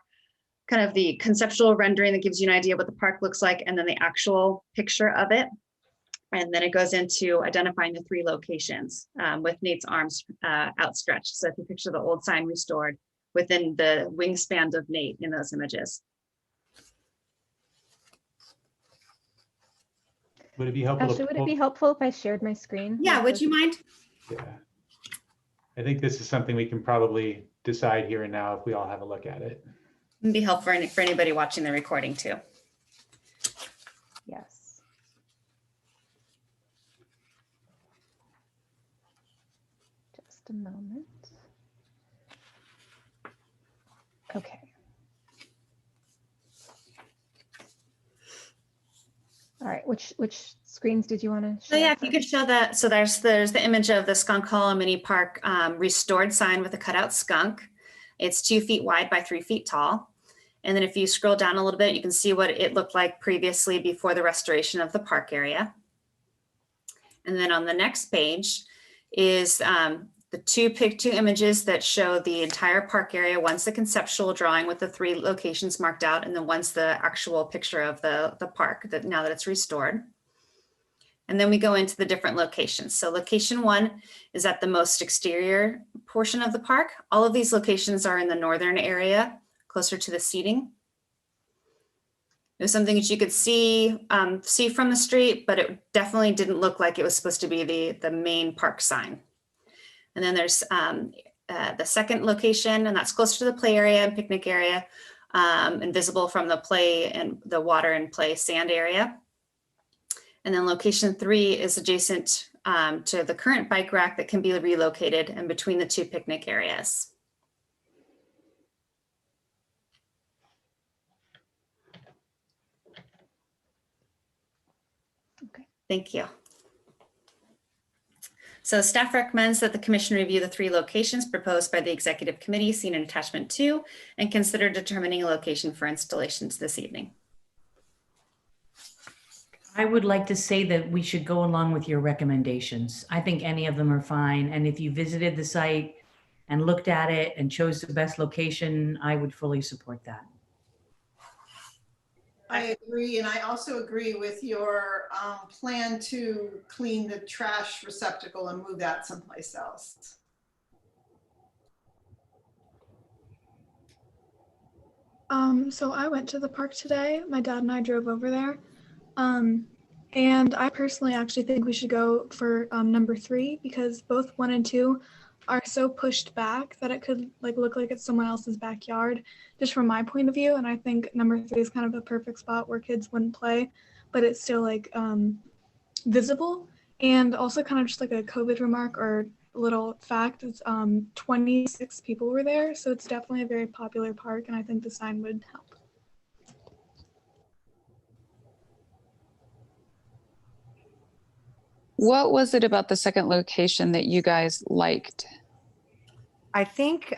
kind of the conceptual rendering that gives you an idea what the park looks like, and then the actual picture of it. And then it goes into identifying the 3 locations with Nate's arms outstretched. So if you picture the old sign restored within the wingspan of Nate in those images. Would it be helpful? Ashley, would it be helpful if I shared my screen? Yeah, would you mind? Yeah. I think this is something we can probably decide here and now if we all have a look at it. It'd be helpful for anybody watching the recording too. Yes. Just a moment. Okay. All right, which screens did you want to show? So yeah, if you could show that. So there's the image of the Skunk Hollow Mini Park restored sign with a cutout skunk. It's 2 feet wide by 3 feet tall. And then if you scroll down a little bit, you can see what it looked like previously before the restoration of the park area. And then on the next page is the two images that show the entire park area. One's the conceptual drawing with the 3 locations marked out, and then one's the actual picture of the park now that it's restored. And then we go into the different locations. So location 1 is at the most exterior portion of the park. All of these locations are in the northern area, closer to the seating. It was something that you could see from the street, but it definitely didn't look like it was supposed to be the main park sign. And then there's the second location, and that's closer to the play area and picnic area, and visible from the play and the water and play sand area. And then location 3 is adjacent to the current bike rack that can be relocated and between the 2 picnic areas. Okay. Thank you. So staff recommends that the commission review the 3 locations proposed by the executive committee seen in attachment 2 and consider determining a location for installations this evening. I would like to say that we should go along with your recommendations. I think any of them are fine. And if you visited the site and looked at it and chose the best location, I would fully support that. I agree, and I also agree with your plan to clean the trash receptacle and move that someplace else. So I went to the park today. My dad and I drove over there. And I personally actually think we should go for number 3 because both 1 and 2 are so pushed back that it could like look like it's someone else's backyard, just from my point of view. And I think number 3 is kind of a perfect spot where kids wouldn't play, but it's still like visible. And also kind of just like a COVID remark or little fact is 26 people were there. So it's definitely a very popular park, and I think the sign would help. What was it about the second location that you guys liked? I think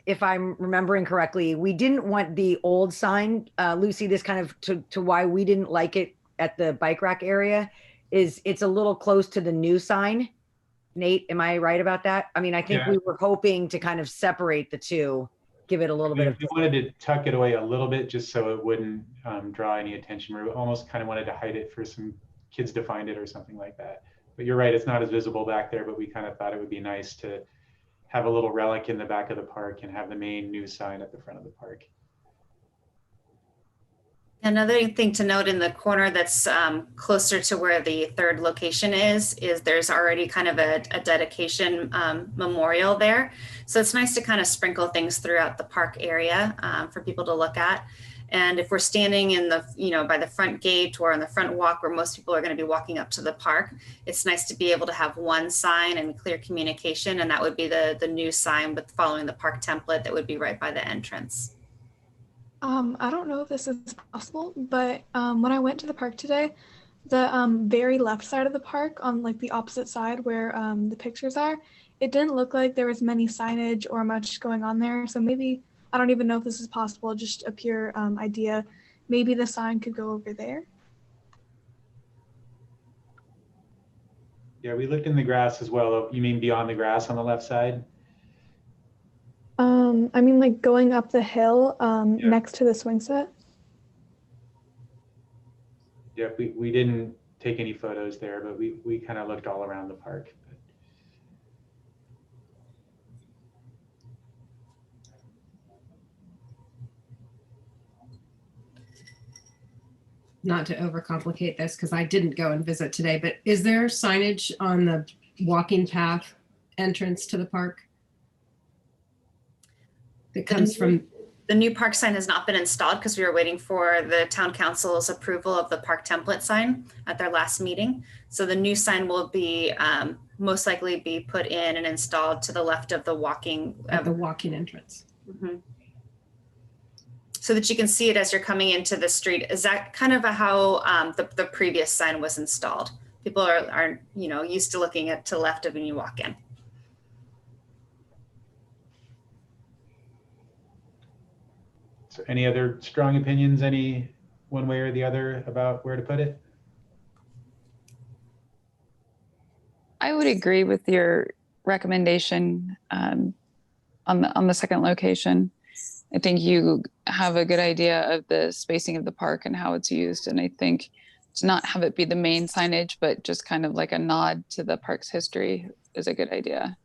if I'm remembering correctly, we didn't want the old sign. Lucy, this kind of to why we didn't like it at the bike rack area is it's a little close to the new sign. Nate, am I right about that? I mean, I think Yeah. we were hoping to kind of separate the two, give it a little bit of. We wanted to tuck it away a little bit just so it wouldn't draw any attention. We almost kind of wanted to hide it for some kids to find it or something like that. But you're right, it's not as visible back there, but we kind of thought it would be nice to have a little relic in the back of the park and have the main new sign at the front of the park. Another thing to note in the corner that's closer to where the third location is there's already kind of a dedication memorial there. So it's nice to kind of sprinkle things throughout the park area for people to look at. And if we're standing in the, by the front gate or on the front walk where most people are going to be walking up to the park, it's nice to be able to have one sign and clear communication. And that would be the new sign with following the park template that would be right by the entrance. I don't know if this is possible, but when I went to the park today, the very left side of the park on like the opposite side where the pictures are, it didn't look like there was many signage or much going on there. So maybe, I don't even know if this is possible, just a pure idea. Maybe the sign could go over there. Yeah, we looked in the grass as well. You mean beyond the grass on the left side? I mean like going up the hill next to the swing set. Yeah, we didn't take any photos there, but we kind of looked all around the park. Not to overcomplicate this, because I didn't go and visit today, but is there signage on the walking path entrance to the park that comes from? The new park sign has not been installed because we were waiting for the town council's approval of the park template sign at their last meeting. So the new sign will be most likely be put in and installed to the left of the walking. At the walking entrance. Mm-hmm. So that you can see it as you're coming into the street. Is that kind of how the previous sign was installed? People are used to looking to the left of when you walk in. So any other strong opinions, any one way or the other about where to put it? I would agree with your recommendation on the second location. I think you have a good idea of the spacing of the park and how it's used. And I think to not have it be the main signage, but just kind of like a nod to the park's history is a good idea.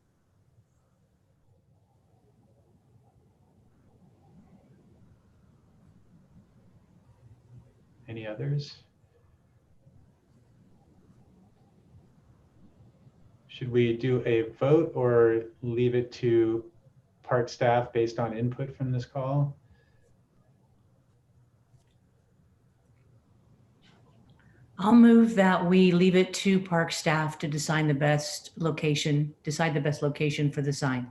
Any others? Should we do a vote or leave it to park staff based on input from this call? I'll move that we leave it to park staff to decide the best location for the sign.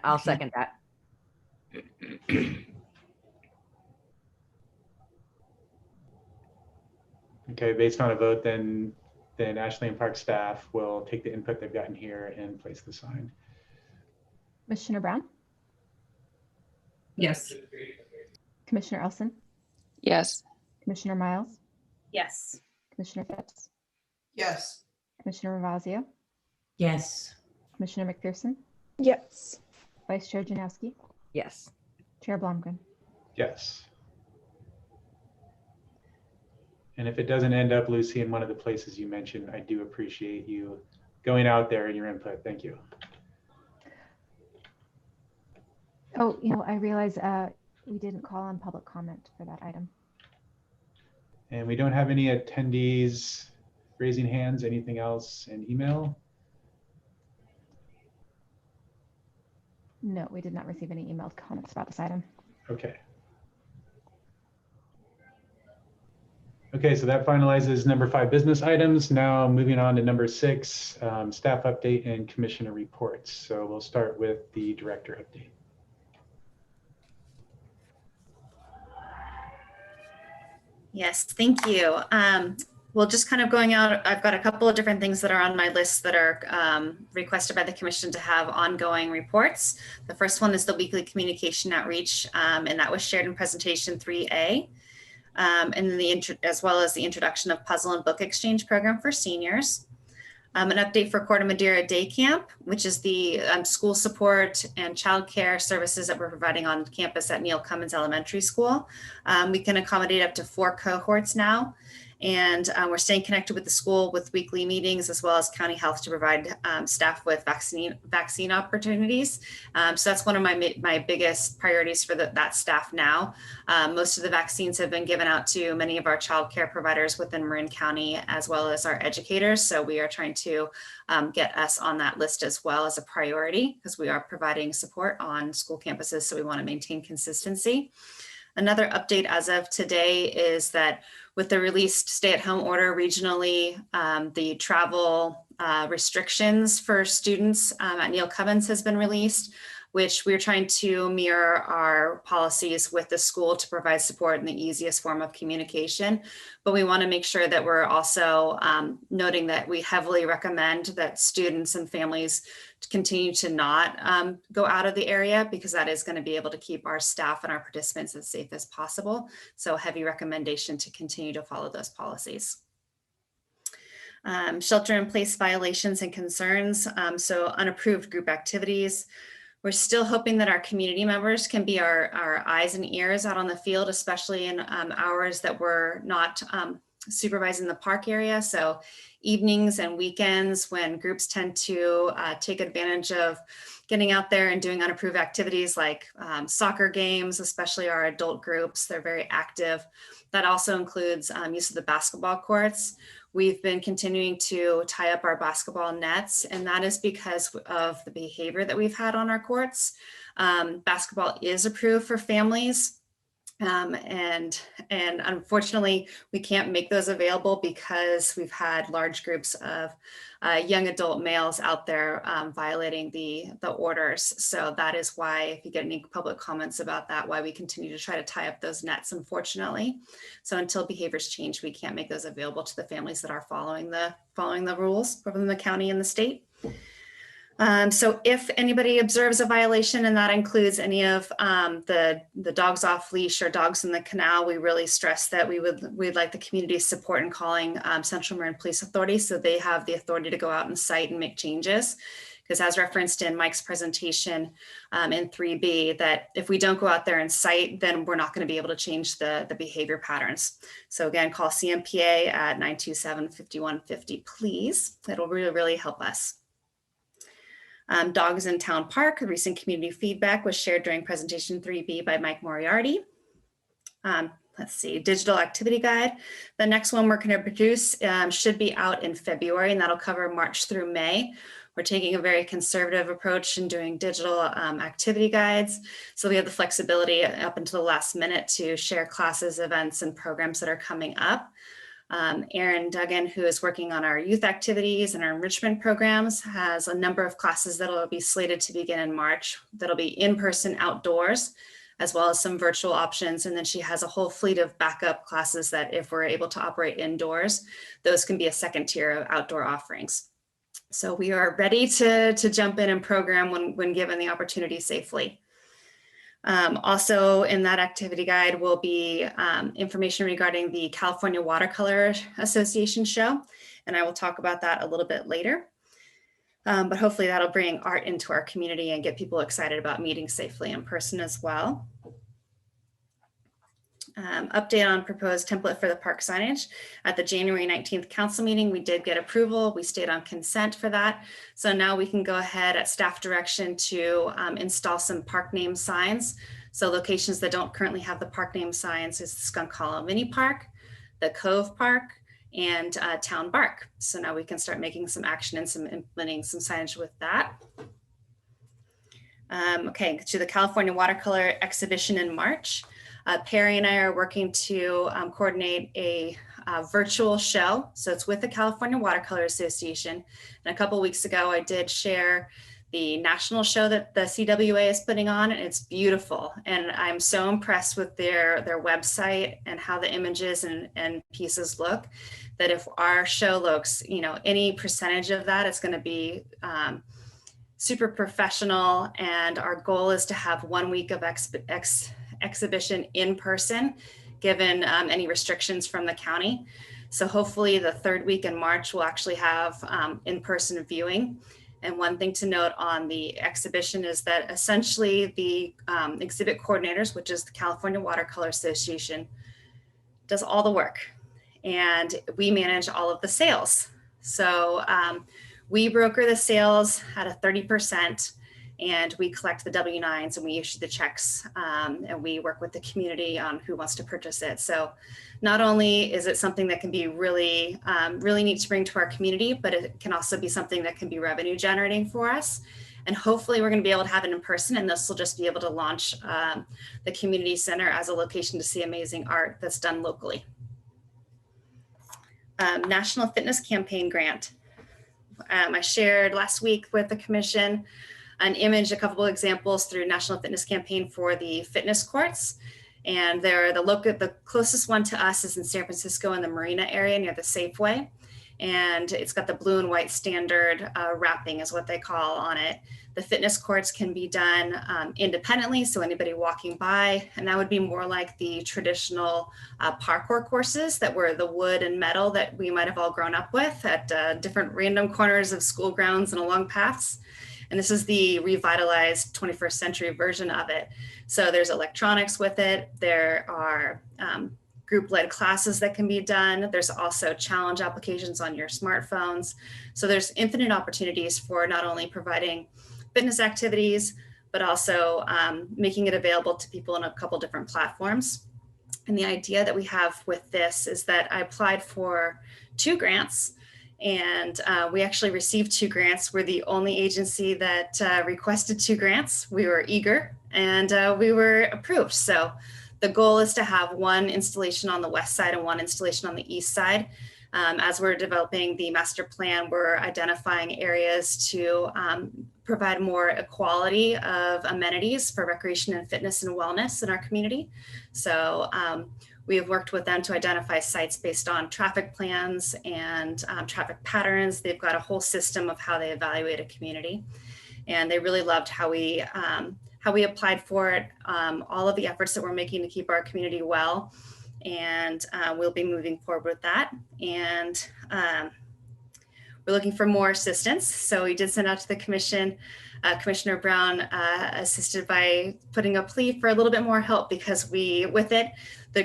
I'll second that. Okay, based on a vote, then Ashley and park staff will take the input they've gotten here and place the sign. Commissioner Brown? Yes. Commissioner Elson? Yes. Commissioner Miles? Yes. Commissioner Phipps? Yes. Commissioner Ravazio? Yes. Commissioner McPherson? Yes. Vice Chair Janowski? Yes. Chair Blomgren? Yes. And if it doesn't end up, Lucy, in one of the places you mentioned, I do appreciate you going out there and your input. Thank you. Oh, I realize we didn't call on public comment for that item. And we don't have any attendees raising hands. Anything else in email? No, we did not receive any emailed comments about this item. Okay. Okay, so that finalizes number 5 business items. Now moving on to number 6, staff update and commissioner reports. So we'll start with the director update. Yes, thank you. Well, just kind of going out, I've got a couple of different things that are on my list that are requested by the commission to have ongoing reports. The first one is the weekly communication outreach, and that was shared in presentation 3A. And then as well as the introduction of puzzle and book exchange program for seniors. An update for Corte Madera Day Camp, which is the school support and childcare services that we're providing on campus at Neil Cummins Elementary School. We can accommodate up to 4 cohorts now. And we're staying connected with the school with weekly meetings, as well as county health to provide staff with vaccine opportunities. So that's one of my biggest priorities for that staff now. Most of the vaccines have been given out to many of our child care providers within Marin County, as well as our educators. So we are trying to get us on that list as well as a priority, because we are providing support on school campuses. So we want to maintain consistency. Another update as of today is that with the released stay-at-home order regionally, the travel restrictions for students at Neil Cummins has been released, which we're trying to mirror our policies with the school to provide support in the easiest form of communication. But we want to make sure that we're also noting that we heavily recommend that students and families continue to not go out of the area, because that is going to be able to keep our staff and our participants as safe as possible. So heavy recommendation to continue to follow those policies. Shelter in place violations and concerns. So unapproved group activities. We're still hoping that our community members can be our eyes and ears out on the field, especially in hours that we're not supervising the park area. So evenings and weekends, when groups tend to take advantage of getting out there and doing unapproved activities like soccer games, especially our adult groups, they're very active. That also includes use of the basketball courts. We've been continuing to tie up our basketball nets, and that is because of the behavior that we've had on our courts. Basketball is approved for families. And unfortunately, we can't make those available because we've had large groups of young adult males out there violating the orders. So that is why, if you get any public comments about that, why we continue to try to tie up those nets, unfortunately. So until behaviors change, we can't make those available to the families that are following the rules from the county and the state. So if anybody observes a violation, and that includes any of the dogs off leash or dogs in the canal, we really stress that we'd like the community's support in calling Central Marin Police Authority, so they have the authority to go out and cite and make changes. Because as referenced in Mike's presentation in 3B, that if we don't go out there and cite, then we're not going to be able to change the behavior patterns. So again, call CMPA at 927-5150, please. It'll really, really help us. Dogs in Town Park, recent community feedback was shared during presentation 3B by Mike Moriarty. Let's see, digital activity guide. The next one we're going to produce should be out in February, and that'll cover March through May. We're taking a very conservative approach in doing digital activity guides. So we have the flexibility up until the last minute to share classes, events, and programs that are coming up. Aaron Duggan, who is working on our youth activities and our enrichment programs, has a number of classes that will be slated to begin in March. That'll be in-person outdoors, as well as some virtual options. And then she has a whole fleet of backup classes that, if we're able to operate indoors, those can be a second tier of outdoor offerings. So we are ready to jump in and program when given the opportunity safely. Also in that activity guide will be information regarding the California Watercolor Association show, and I will talk about that a little bit later. But hopefully that'll bring art into our community and get people excited about meeting safely in person as well. Update on proposed template for the park signage. At the January 19th council meeting, we did get approval. We stayed on consent for that. So now we can go ahead at staff direction to install some park name signs. So locations that don't currently have the park name signs is the Skunk Hollow Mini Park, the Cove Park, and Town Park. So now we can start making some action and implementing some signage with that. Okay, to the California Watercolor exhibition in March. Perry and I are working to coordinate a virtual show. So it's with the California Watercolor Association. And a couple of weeks ago, I did share the national show that the CWA is putting on, and it's beautiful. And I'm so impressed with their website and how the images and pieces look, that if our show looks, you know, any percentage of that, it's going to be super professional. And our goal is to have 1 week of exhibition in person, given any restrictions from the county. So hopefully the third week in March, we'll actually have in-person viewing. And one thing to note on the exhibition is that essentially the exhibit coordinators, which is the California Watercolor Association, does all the work. And we manage all of the sales. So we broker the sales at a 30%, and we collect the W-9s and we issue the checks, and we work with the community on who wants to purchase it. So not only is it something that can be really, really neat to bring to our community, but it can also be something that can be revenue generating for us. And hopefully we're going to be able to have it in person, and this will just be able to launch the community center as a location to see amazing art that's done locally. National Fitness Campaign Grant. I shared last week with the commission an image, a couple of examples through National Fitness Campaign for the fitness courts. And they're the closest one to us is in San Francisco in the Marina area near the Safeway. And it's got the blue and white standard wrapping is what they call on it. The fitness courts can be done independently, so anybody walking by, and that would be more like the traditional parkour courses that were the wood and metal that we might have all grown up with at different random corners of school grounds and along paths. And this is the revitalized 21st century version of it. So there's electronics with it. There are group-led classes that can be done. There's also challenge applications on your smartphones. So there's infinite opportunities for not only providing fitness activities, but also making it available to people on a couple different platforms. And the idea that we have with this is that I applied for 2 grants, and we actually received 2 grants. We're the only agency that requested 2 grants. We were eager, and we were approved. So the goal is to have 1 installation on the west side and 1 installation on the east side. As we're developing the master plan, we're identifying areas to provide more equality of amenities for recreation and fitness and wellness in our community. So we have worked with them to identify sites based on traffic plans and traffic patterns. They've got a whole system of how they evaluate a community. And they really loved how we applied for it, all of the efforts that we're making to keep our community well. And we'll be moving forward with that. And we're looking for more assistance. So we did send out to the commission. Commissioner Brown assisted by putting a plea for a little bit more help, because the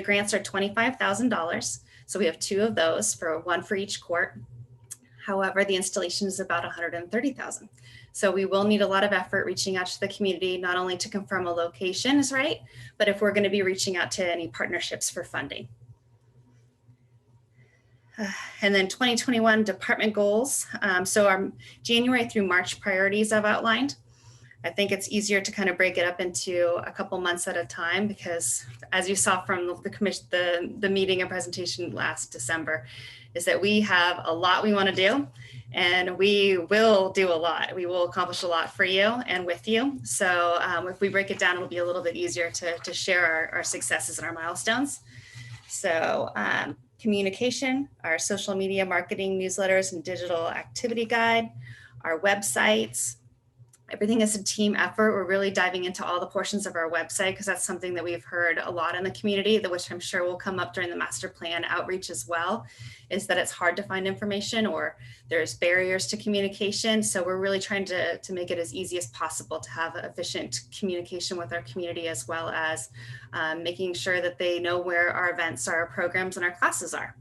grants are $25,000. So we have 2 of those, for 1 for each court. However, the installation is about $130,000. So we will need a lot of effort reaching out to the community, not only to confirm a location is right, but if we're going to be reaching out to any partnerships for funding. And then 2021 department goals. So our January through March priorities I've outlined. I think it's easier to kind of break it up into a couple months at a time, because as you saw from the meeting and presentation last December, is that we have a lot we want to do, and we will do a lot. We will accomplish a lot for you and with you. So if we break it down, it'll be a little bit easier to share our successes and our milestones. So communication, our social media marketing newsletters and digital activity guide, our websites. Everything is a team effort. We're really diving into all the portions of our website, because that's something that we've heard a lot in the community, which I'm sure will come up during the master plan outreach as well, is that it's hard to find information, or there's barriers to communication. So we're really trying to make it as easy as possible to have efficient communication with our community, as well as making sure that they know where our events, our programs, and our classes are.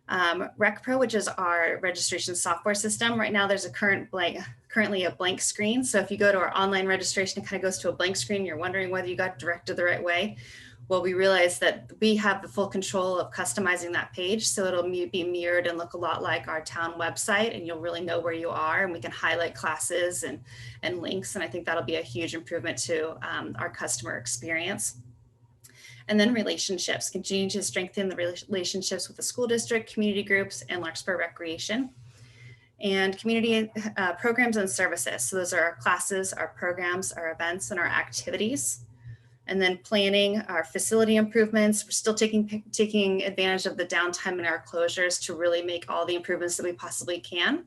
RecPro, which is our registration software system. Right now there's currently a blank screen. So if you go to our online registration, it kind of goes to a blank screen. You're wondering whether you got directed the right way. Well, we realized that we have the full control of customizing that page. So it'll be mirrored and look a lot like our town website, and you'll really know where you are, and we can highlight classes and links. And I think that'll be a huge improvement to our customer experience. And then relationships, continue to strengthen the relationships with the school district, community groups, and Larkspur Recreation. And community programs and services. So those are our classes, our programs, our events, and our activities. And then planning our facility improvements. We're still taking advantage of the downtime in our closures to really make all the improvements that we possibly can.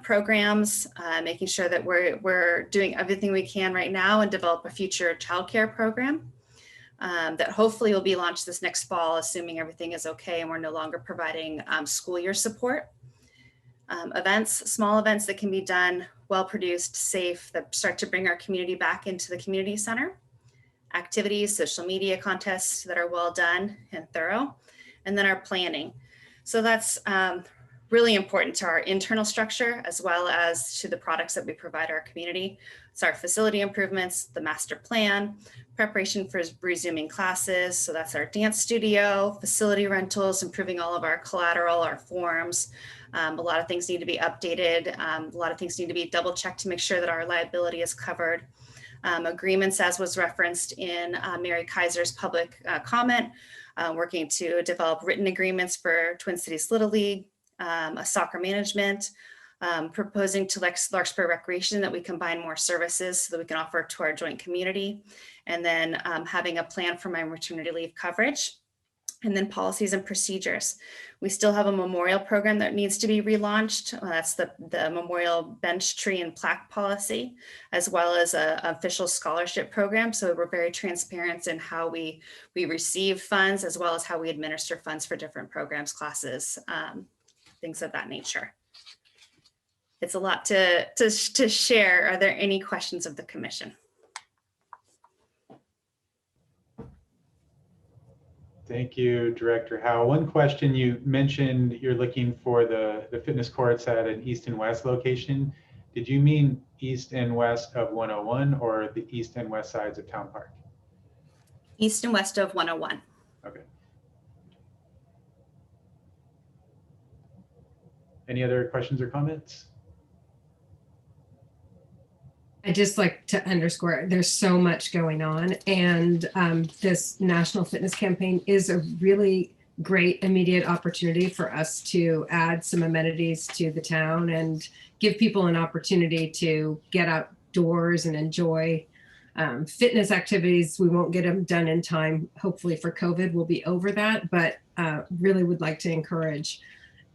Programs, making sure that we're doing everything we can right now and develop a future childcare program that hopefully will be launched this next fall, assuming everything is okay and we're no longer providing school year support. Events, small events that can be done, well-produced, safe, that start to bring our community back into the community center. Activities, social media contests that are well done and thorough, and then our planning. So that's really important to our internal structure as well as to the products that we provide our community. It's our facility improvements, the master plan, preparation for resuming classes. So that's our dance studio, facility rentals, improving all of our collateral, our forms. A lot of things need to be updated. A lot of things need to be double checked to make sure that our liability is covered. Agreements, as was referenced in Mary Kaiser's public comment, working to develop written agreements for Twin Cities Little League, a soccer management, proposing to Larkspur Recreation that we combine more services so that we can offer to our joint community, and then having a plan for my maternity leave coverage. And then policies and procedures. We still have a memorial program that needs to be relaunched. That's the memorial bench, tree, and plaque policy, as well as an official scholarship program. So we're very transparent in how we receive funds, as well as how we administer funds for different programs, classes, things of that nature. It's a lot to share. Are there any questions of the commission? Thank you, Director Howe. One question, you mentioned you're looking for the fitness courts at an east and west location. Did you mean east and west of 101 or the east and west sides of Town Park? East and west of 101. Okay. Any other questions or comments? I just like to underscore there's so much going on, and this national fitness campaign is a really great immediate opportunity for us to add some amenities to the town and give people an opportunity to get outdoors and enjoy fitness activities. We won't get them done in time. Hopefully for COVID, we'll be over that, but really would like to encourage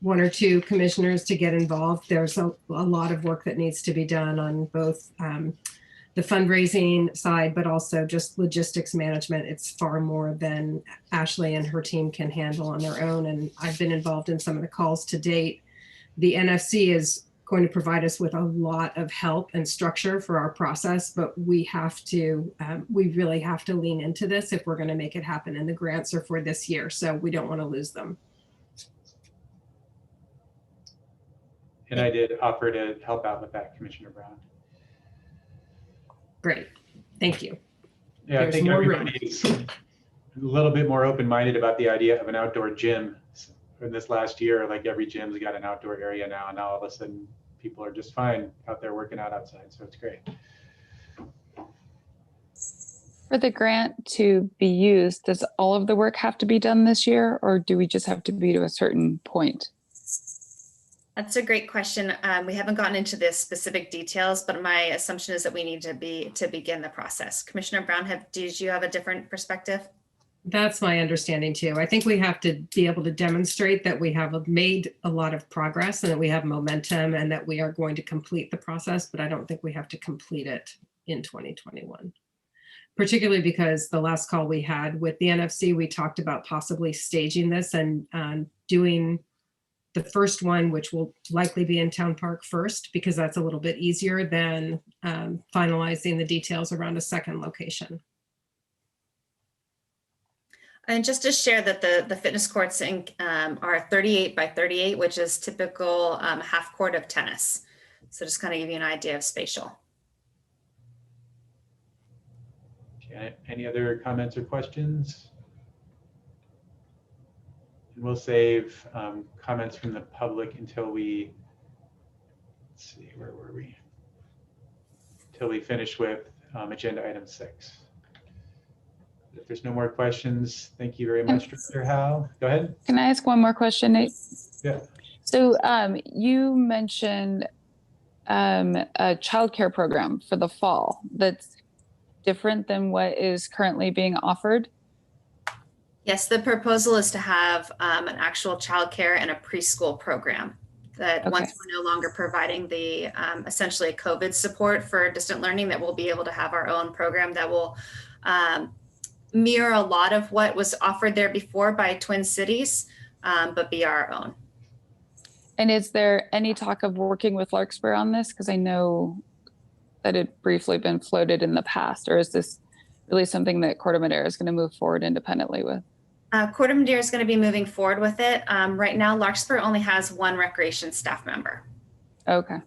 one or two commissioners to get involved. There's a lot of work that needs to be done on both the fundraising side, but also just logistics management. It's far more than Ashley and her team can handle on their own. And I've been involved in some of the calls to date. The NFC is going to provide us with a lot of help and structure for our process, but we really have to lean into this if we're going to make it happen. And the grants are for this year, so we don't want to lose them. And I did offer to help out with that, Commissioner Brown. Great, thank you. Yeah, I think everybody's a little bit more open-minded about the idea of an outdoor gym. In this last year, like every gym's got an outdoor area now, and now all of a sudden people are just fine out there working out outside, so it's great. For the grant to be used, does all of the work have to be done this year, or do we just have to be to a certain point? That's a great question. We haven't gotten into the specific details, but my assumption is that we need to begin the process. Commissioner Brown, did you have a different perspective? That's my understanding too. I think we have to be able to demonstrate that we have made a lot of progress and that we have momentum and that we are going to complete the process, but I don't think we have to complete it in 2021. Particularly because the last call we had with the NFC, we talked about possibly staging this and doing the first one, which will likely be in Town Park first, because that's a little bit easier than finalizing the details around a second location. And just to share that the fitness courts are 38 by 38, which is typical half court of tennis. So just kind of give you an idea of spatial. Okay, any other comments or questions? And we'll save comments from the public until we, let's see, where were we? Till we finish with agenda item 6. If there's no more questions, thank you very much, Director Howe. Go ahead. Can I ask one more question, Nate? Yeah. So you mentioned a childcare program for the fall that's different than what is currently being offered. Yes, the proposal is to have an actual childcare and a preschool program that once we're no longer providing the essentially COVID support for distant learning, that we'll be able to have our own program that will mirror a lot of what was offered there before by Twin Cities, but be our own. And is there any talk of working with Larkspur on this? Because I know that it briefly been floated in the past, or is this really something that Corte Madera is going to move forward independently with? Corte Madera is going to be moving forward with it. Right now, Larkspur only has one recreation staff member. Okay.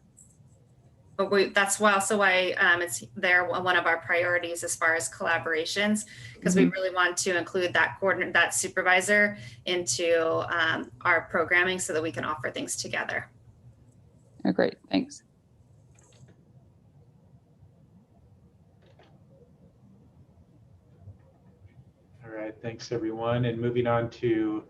But that's why also why it's there, one of our priorities as far as collaborations, because we really want to include that coordinator, that supervisor into our programming so that we can offer things together. Oh, great, thanks. All right, thanks everyone. And moving on to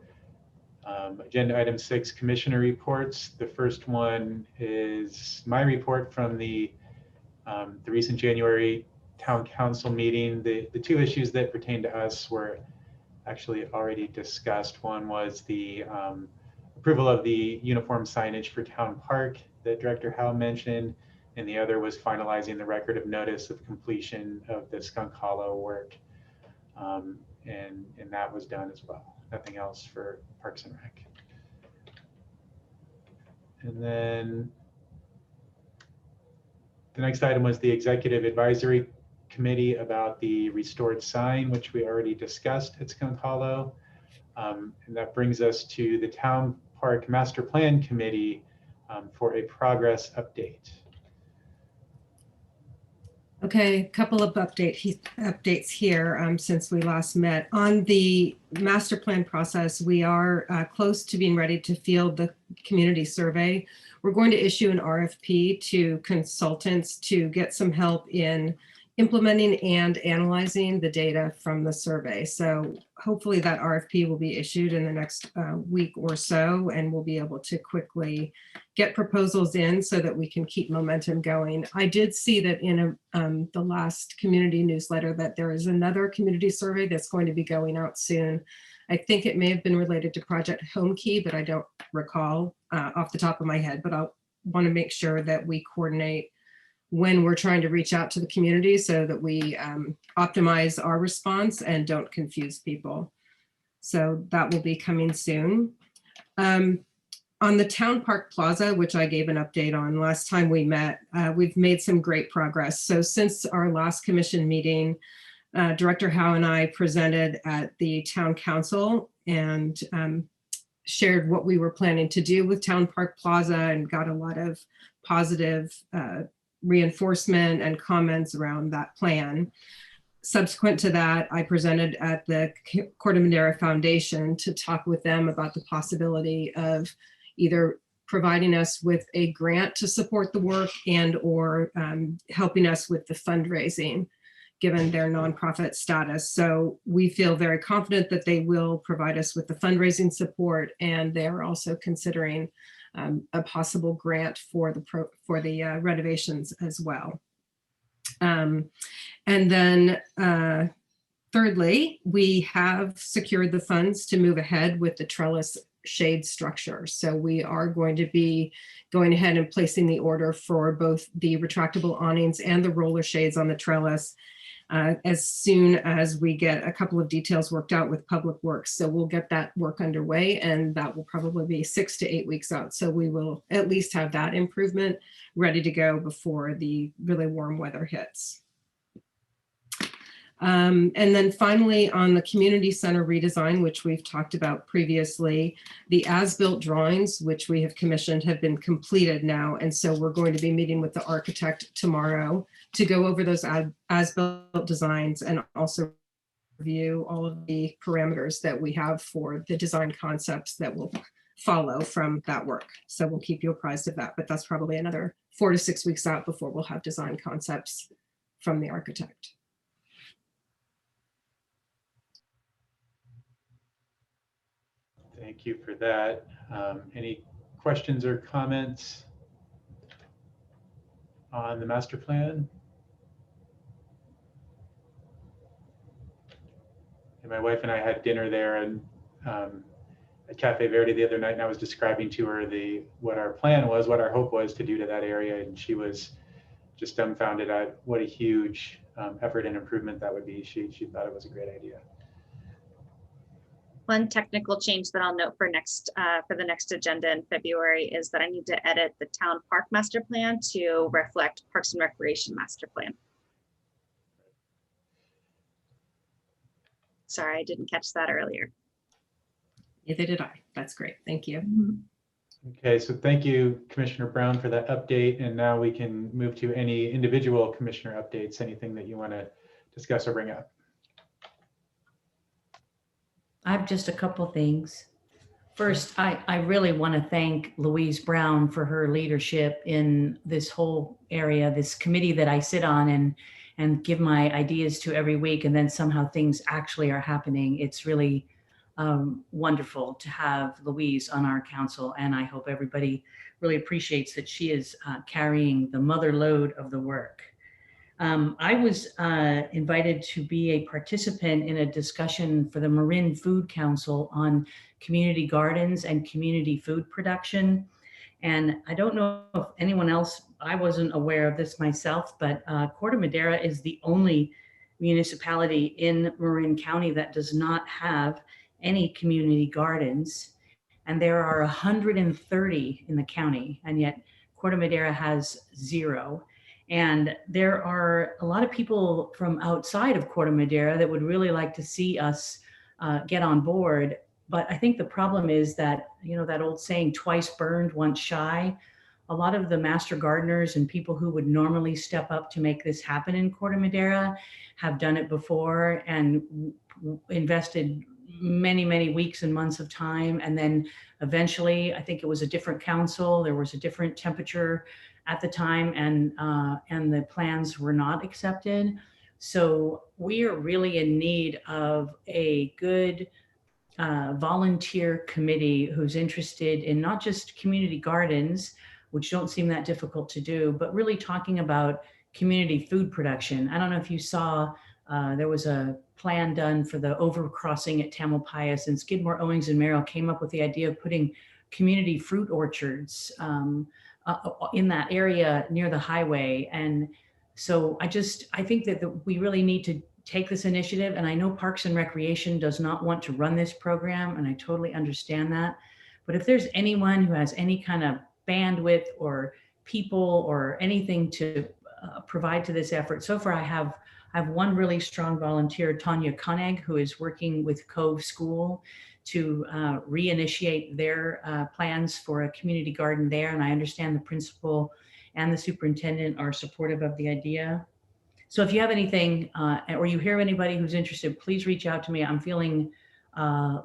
agenda item 6, commissioner reports. The first one is my report from the recent January town council meeting. The two issues that pertain to us were actually already discussed. One was the approval of the uniform signage for Town Park that Director Howe mentioned, and the other was finalizing the record of notice of completion of the Skunk Hollow work. And that was done as well. Nothing else for Parks and Rec. And then the next item was the Executive Advisory Committee about the restored sign, which we already discussed at Skunk Hollow. And that brings us to the Town Park Master Plan Committee for a progress update. Okay, a couple of updates here since we last met. On the master plan process, we are close to being ready to field the community survey. We're going to issue an RFP to consultants to get some help in implementing and analyzing the data from the survey. So hopefully that RFP will be issued in the next week or so, and we'll be able to quickly get proposals in so that we can keep momentum going. I did see that in the last community newsletter that there is another community survey that's going to be going out soon. I think it may have been related to Project Home Key, but I don't recall off the top of my head, but I'll want to make sure that we coordinate when we're trying to reach out to the community so that we optimize our response and don't confuse people. So that will be coming soon. On the Town Park Plaza, which I gave an update on last time we met, we've made some great progress. So since our last commission meeting, Director Howe and I presented at the Town Council and shared what we were planning to do with Town Park Plaza and got a lot of positive reinforcement and comments around that plan. Subsequent to that, I presented at the Corte Madera Foundation to talk with them about the possibility of either providing us with a grant to support the work and or helping us with the fundraising, given their nonprofit status. So we feel very confident that they will provide us with the fundraising support, and they're also considering a possible grant for the renovations as well. And then thirdly, we have secured the funds to move ahead with the trellis shade structure. So we are going to be going ahead and placing the order for both the retractable awnings and the roller shades on the trellis as soon as we get a couple of details worked out with Public Works. So we'll get that work underway, and that will probably be 6 to 8 weeks out. So we will at least have that improvement ready to go before the really warm weather hits. And then finally, on the community center redesign, which we've talked about previously, the as-built drawings, which we have commissioned, have been completed now. And so we're going to be meeting with the architect tomorrow to go over those as-built designs and also review all of the parameters that we have for the design concepts that will follow from that work. So we'll keep you apprised of that, but that's probably another 4 to 6 weeks out before we'll have design concepts from the architect. Thank you for that. Any questions or comments on the master plan? And my wife and I had dinner there and at Cafe Verde the other night, and I was describing to her what our plan was, what our hope was to do to that area, and she was just dumbfounded at what a huge effort and improvement that would be. She thought it was a great idea. One technical change that I'll note for the next agenda in February is that I need to edit the town park master plan to reflect Parks and Recreation master plan. Sorry, I didn't catch that earlier. Neither did I. That's great. Thank you. Okay, so thank you, Commissioner Brown, for that update. And now we can move to any individual commissioner updates, anything that you want to discuss or bring up. I have just a couple things. First, I really want to thank Louise Brown for her leadership in this whole area, this committee that I sit on and give my ideas to every week, and then somehow things actually are happening. It's really wonderful to have Louise on our council, and I hope everybody really appreciates that she is carrying the mother load of the work. I was invited to be a participant in a discussion for the Marin Food Council on community gardens and community food production. And I don't know if anyone else, I wasn't aware of this myself, but Corte Madera is the only municipality in Marin County that does not have any community gardens. And there are 130 in the county, and yet Corte Madera has 0. And there are a lot of people from outside of Corte Madera that would really like to see us get on board. But I think the problem is that, you know, that old saying, twice burned, once shy. A lot of the master gardeners and people who would normally step up to make this happen in Corte Madera have done it before and invested many, many weeks and months of time. And then eventually, I think it was a different council, there was a different temperature at the time, and the plans were not accepted. So we are really in need of a good volunteer committee who's interested in not just community gardens, which don't seem that difficult to do, but really talking about community food production. I don't know if you saw, there was a plan done for the overcrossing at Tamalpais, and Skidmore, Owings and Merrill came up with the idea of putting community fruit orchards in that area near the highway. And so I think that we really need to take this initiative. And I know Parks and Recreation does not want to run this program, and I totally understand that. But if there's anyone who has any kind of bandwidth or people or anything to provide to this effort, so far I have one really strong volunteer, Tanya Koenig, who is working with Cove School to reinitiate their plans for a community garden there. And I understand the principal and the superintendent are supportive of the idea. So if you have anything or you hear anybody who's interested, please reach out to me. I'm feeling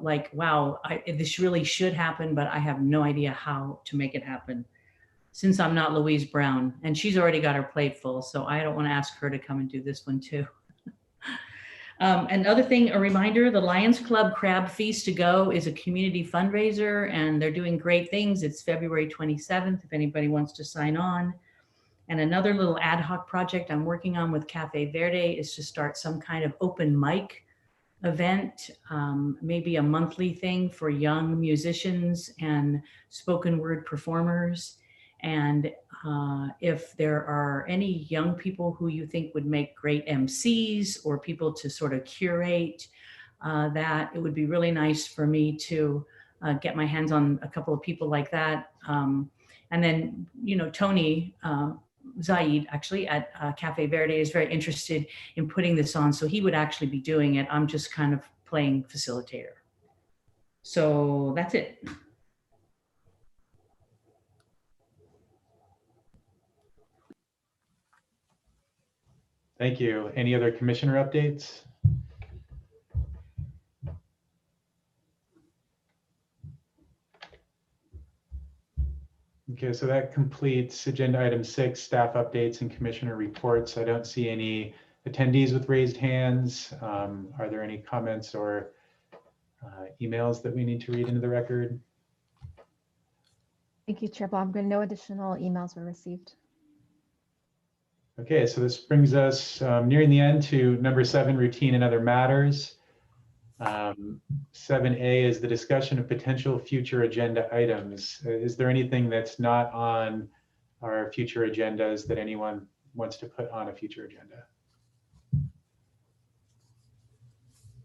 like, wow, this really should happen, but I have no idea how to make it happen since I'm not Louise Brown, and she's already got her plate full. So I don't want to ask her to come and do this one too. Another thing, a reminder, the Lions Club Crab Feast to Go is a community fundraiser, and they're doing great things. It's February 27th, if anybody wants to sign on. And another little ad hoc project I'm working on with Cafe Verde is to start some kind of open mic event, maybe a monthly thing for young musicians and spoken word performers. And if there are any young people who you think would make great MCs or people to sort of curate that, it would be really nice for me to get my hands on a couple of people like that. And then, you know, Tony Zaid actually at Cafe Verde is very interested in putting this on. So he would actually be doing it. I'm just kind of playing facilitator. So that's it. Thank you. Any other commissioner updates? Okay, so that completes agenda item 6, staff updates and commissioner reports. I don't see any attendees with raised hands. Are there any comments or emails that we need to read into the record? Thank you, Chair Blomgren. No additional emails were received. Okay, so this brings us nearing the end to number 7, routine and other matters. 7A is the discussion of potential future agenda items. Is there anything that's not on our future agendas that anyone wants to put on a future agenda?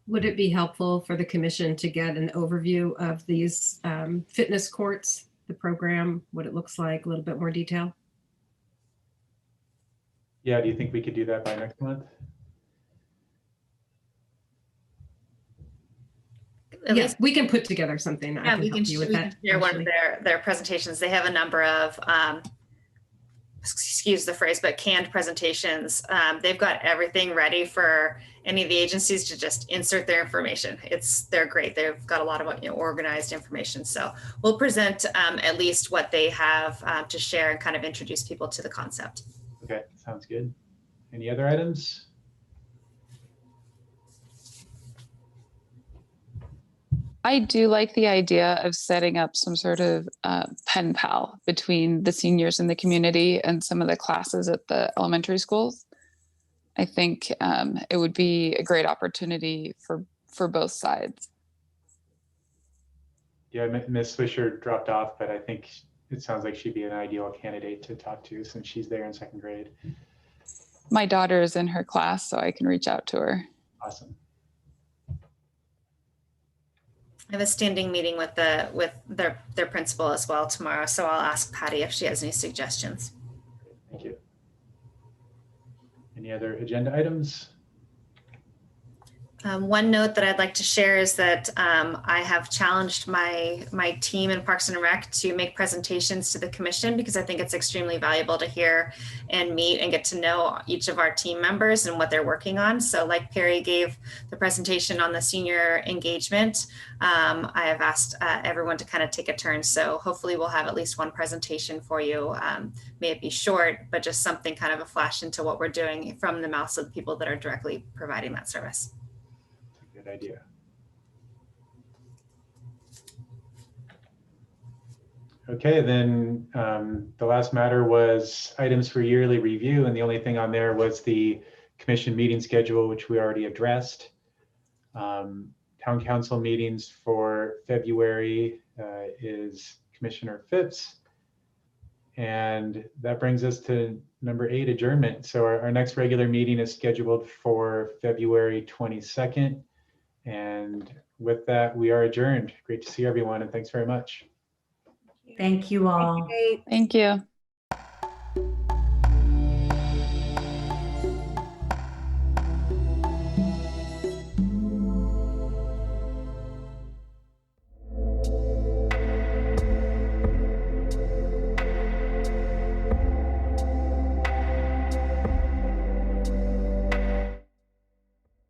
Would it be helpful for the commission to get an overview of these fitness courts, the program, what it looks like, a little bit more detail? Yeah, do you think we could do that by next month? Yes, we can put together something. Yeah, we can share one of their presentations. They have a number of, excuse the phrase, but canned presentations. They've got everything ready for any of the agencies to just insert their information. They're great. They've got a lot of organized information. So we'll present at least what they have to share and kind of introduce people to the concept. Okay, sounds good. Any other items? I do like the idea of setting up some sort of pen pal between the seniors in the community and some of the classes at the elementary schools. I think it would be a great opportunity for both sides. Yeah, Ms. Swisher dropped off, but I think it sounds like she'd be an ideal candidate to talk to since she's there in 2nd grade. My daughter is in her class, so I can reach out to her. Awesome. I have a standing meeting with their principal as well tomorrow, so I'll ask Patty if she has any suggestions. Thank you. Any other agenda items? One note that I'd like to share is that I have challenged my team in Parks and Rec to make presentations to the commission because I think it's extremely valuable to hear and meet and get to know each of our team members and what they're working on. So like Perry gave the presentation on the senior engagement, I have asked everyone to kind of take a turn. So hopefully we'll have at least one presentation for you. May it be short, but just something kind of a flash into what we're doing from the mouths of the people that are directly providing that service. Good idea. Okay, then the last matter was items for yearly review, and the only thing on there was the commission meeting schedule, which we already addressed. Town council meetings for February is Commissioner Phipps. And that brings us to number 8, adjournment. So our next regular meeting is scheduled for February 22nd. And with that, we are adjourned. Great to see everyone, and thanks very much. Thank you all. Thank you.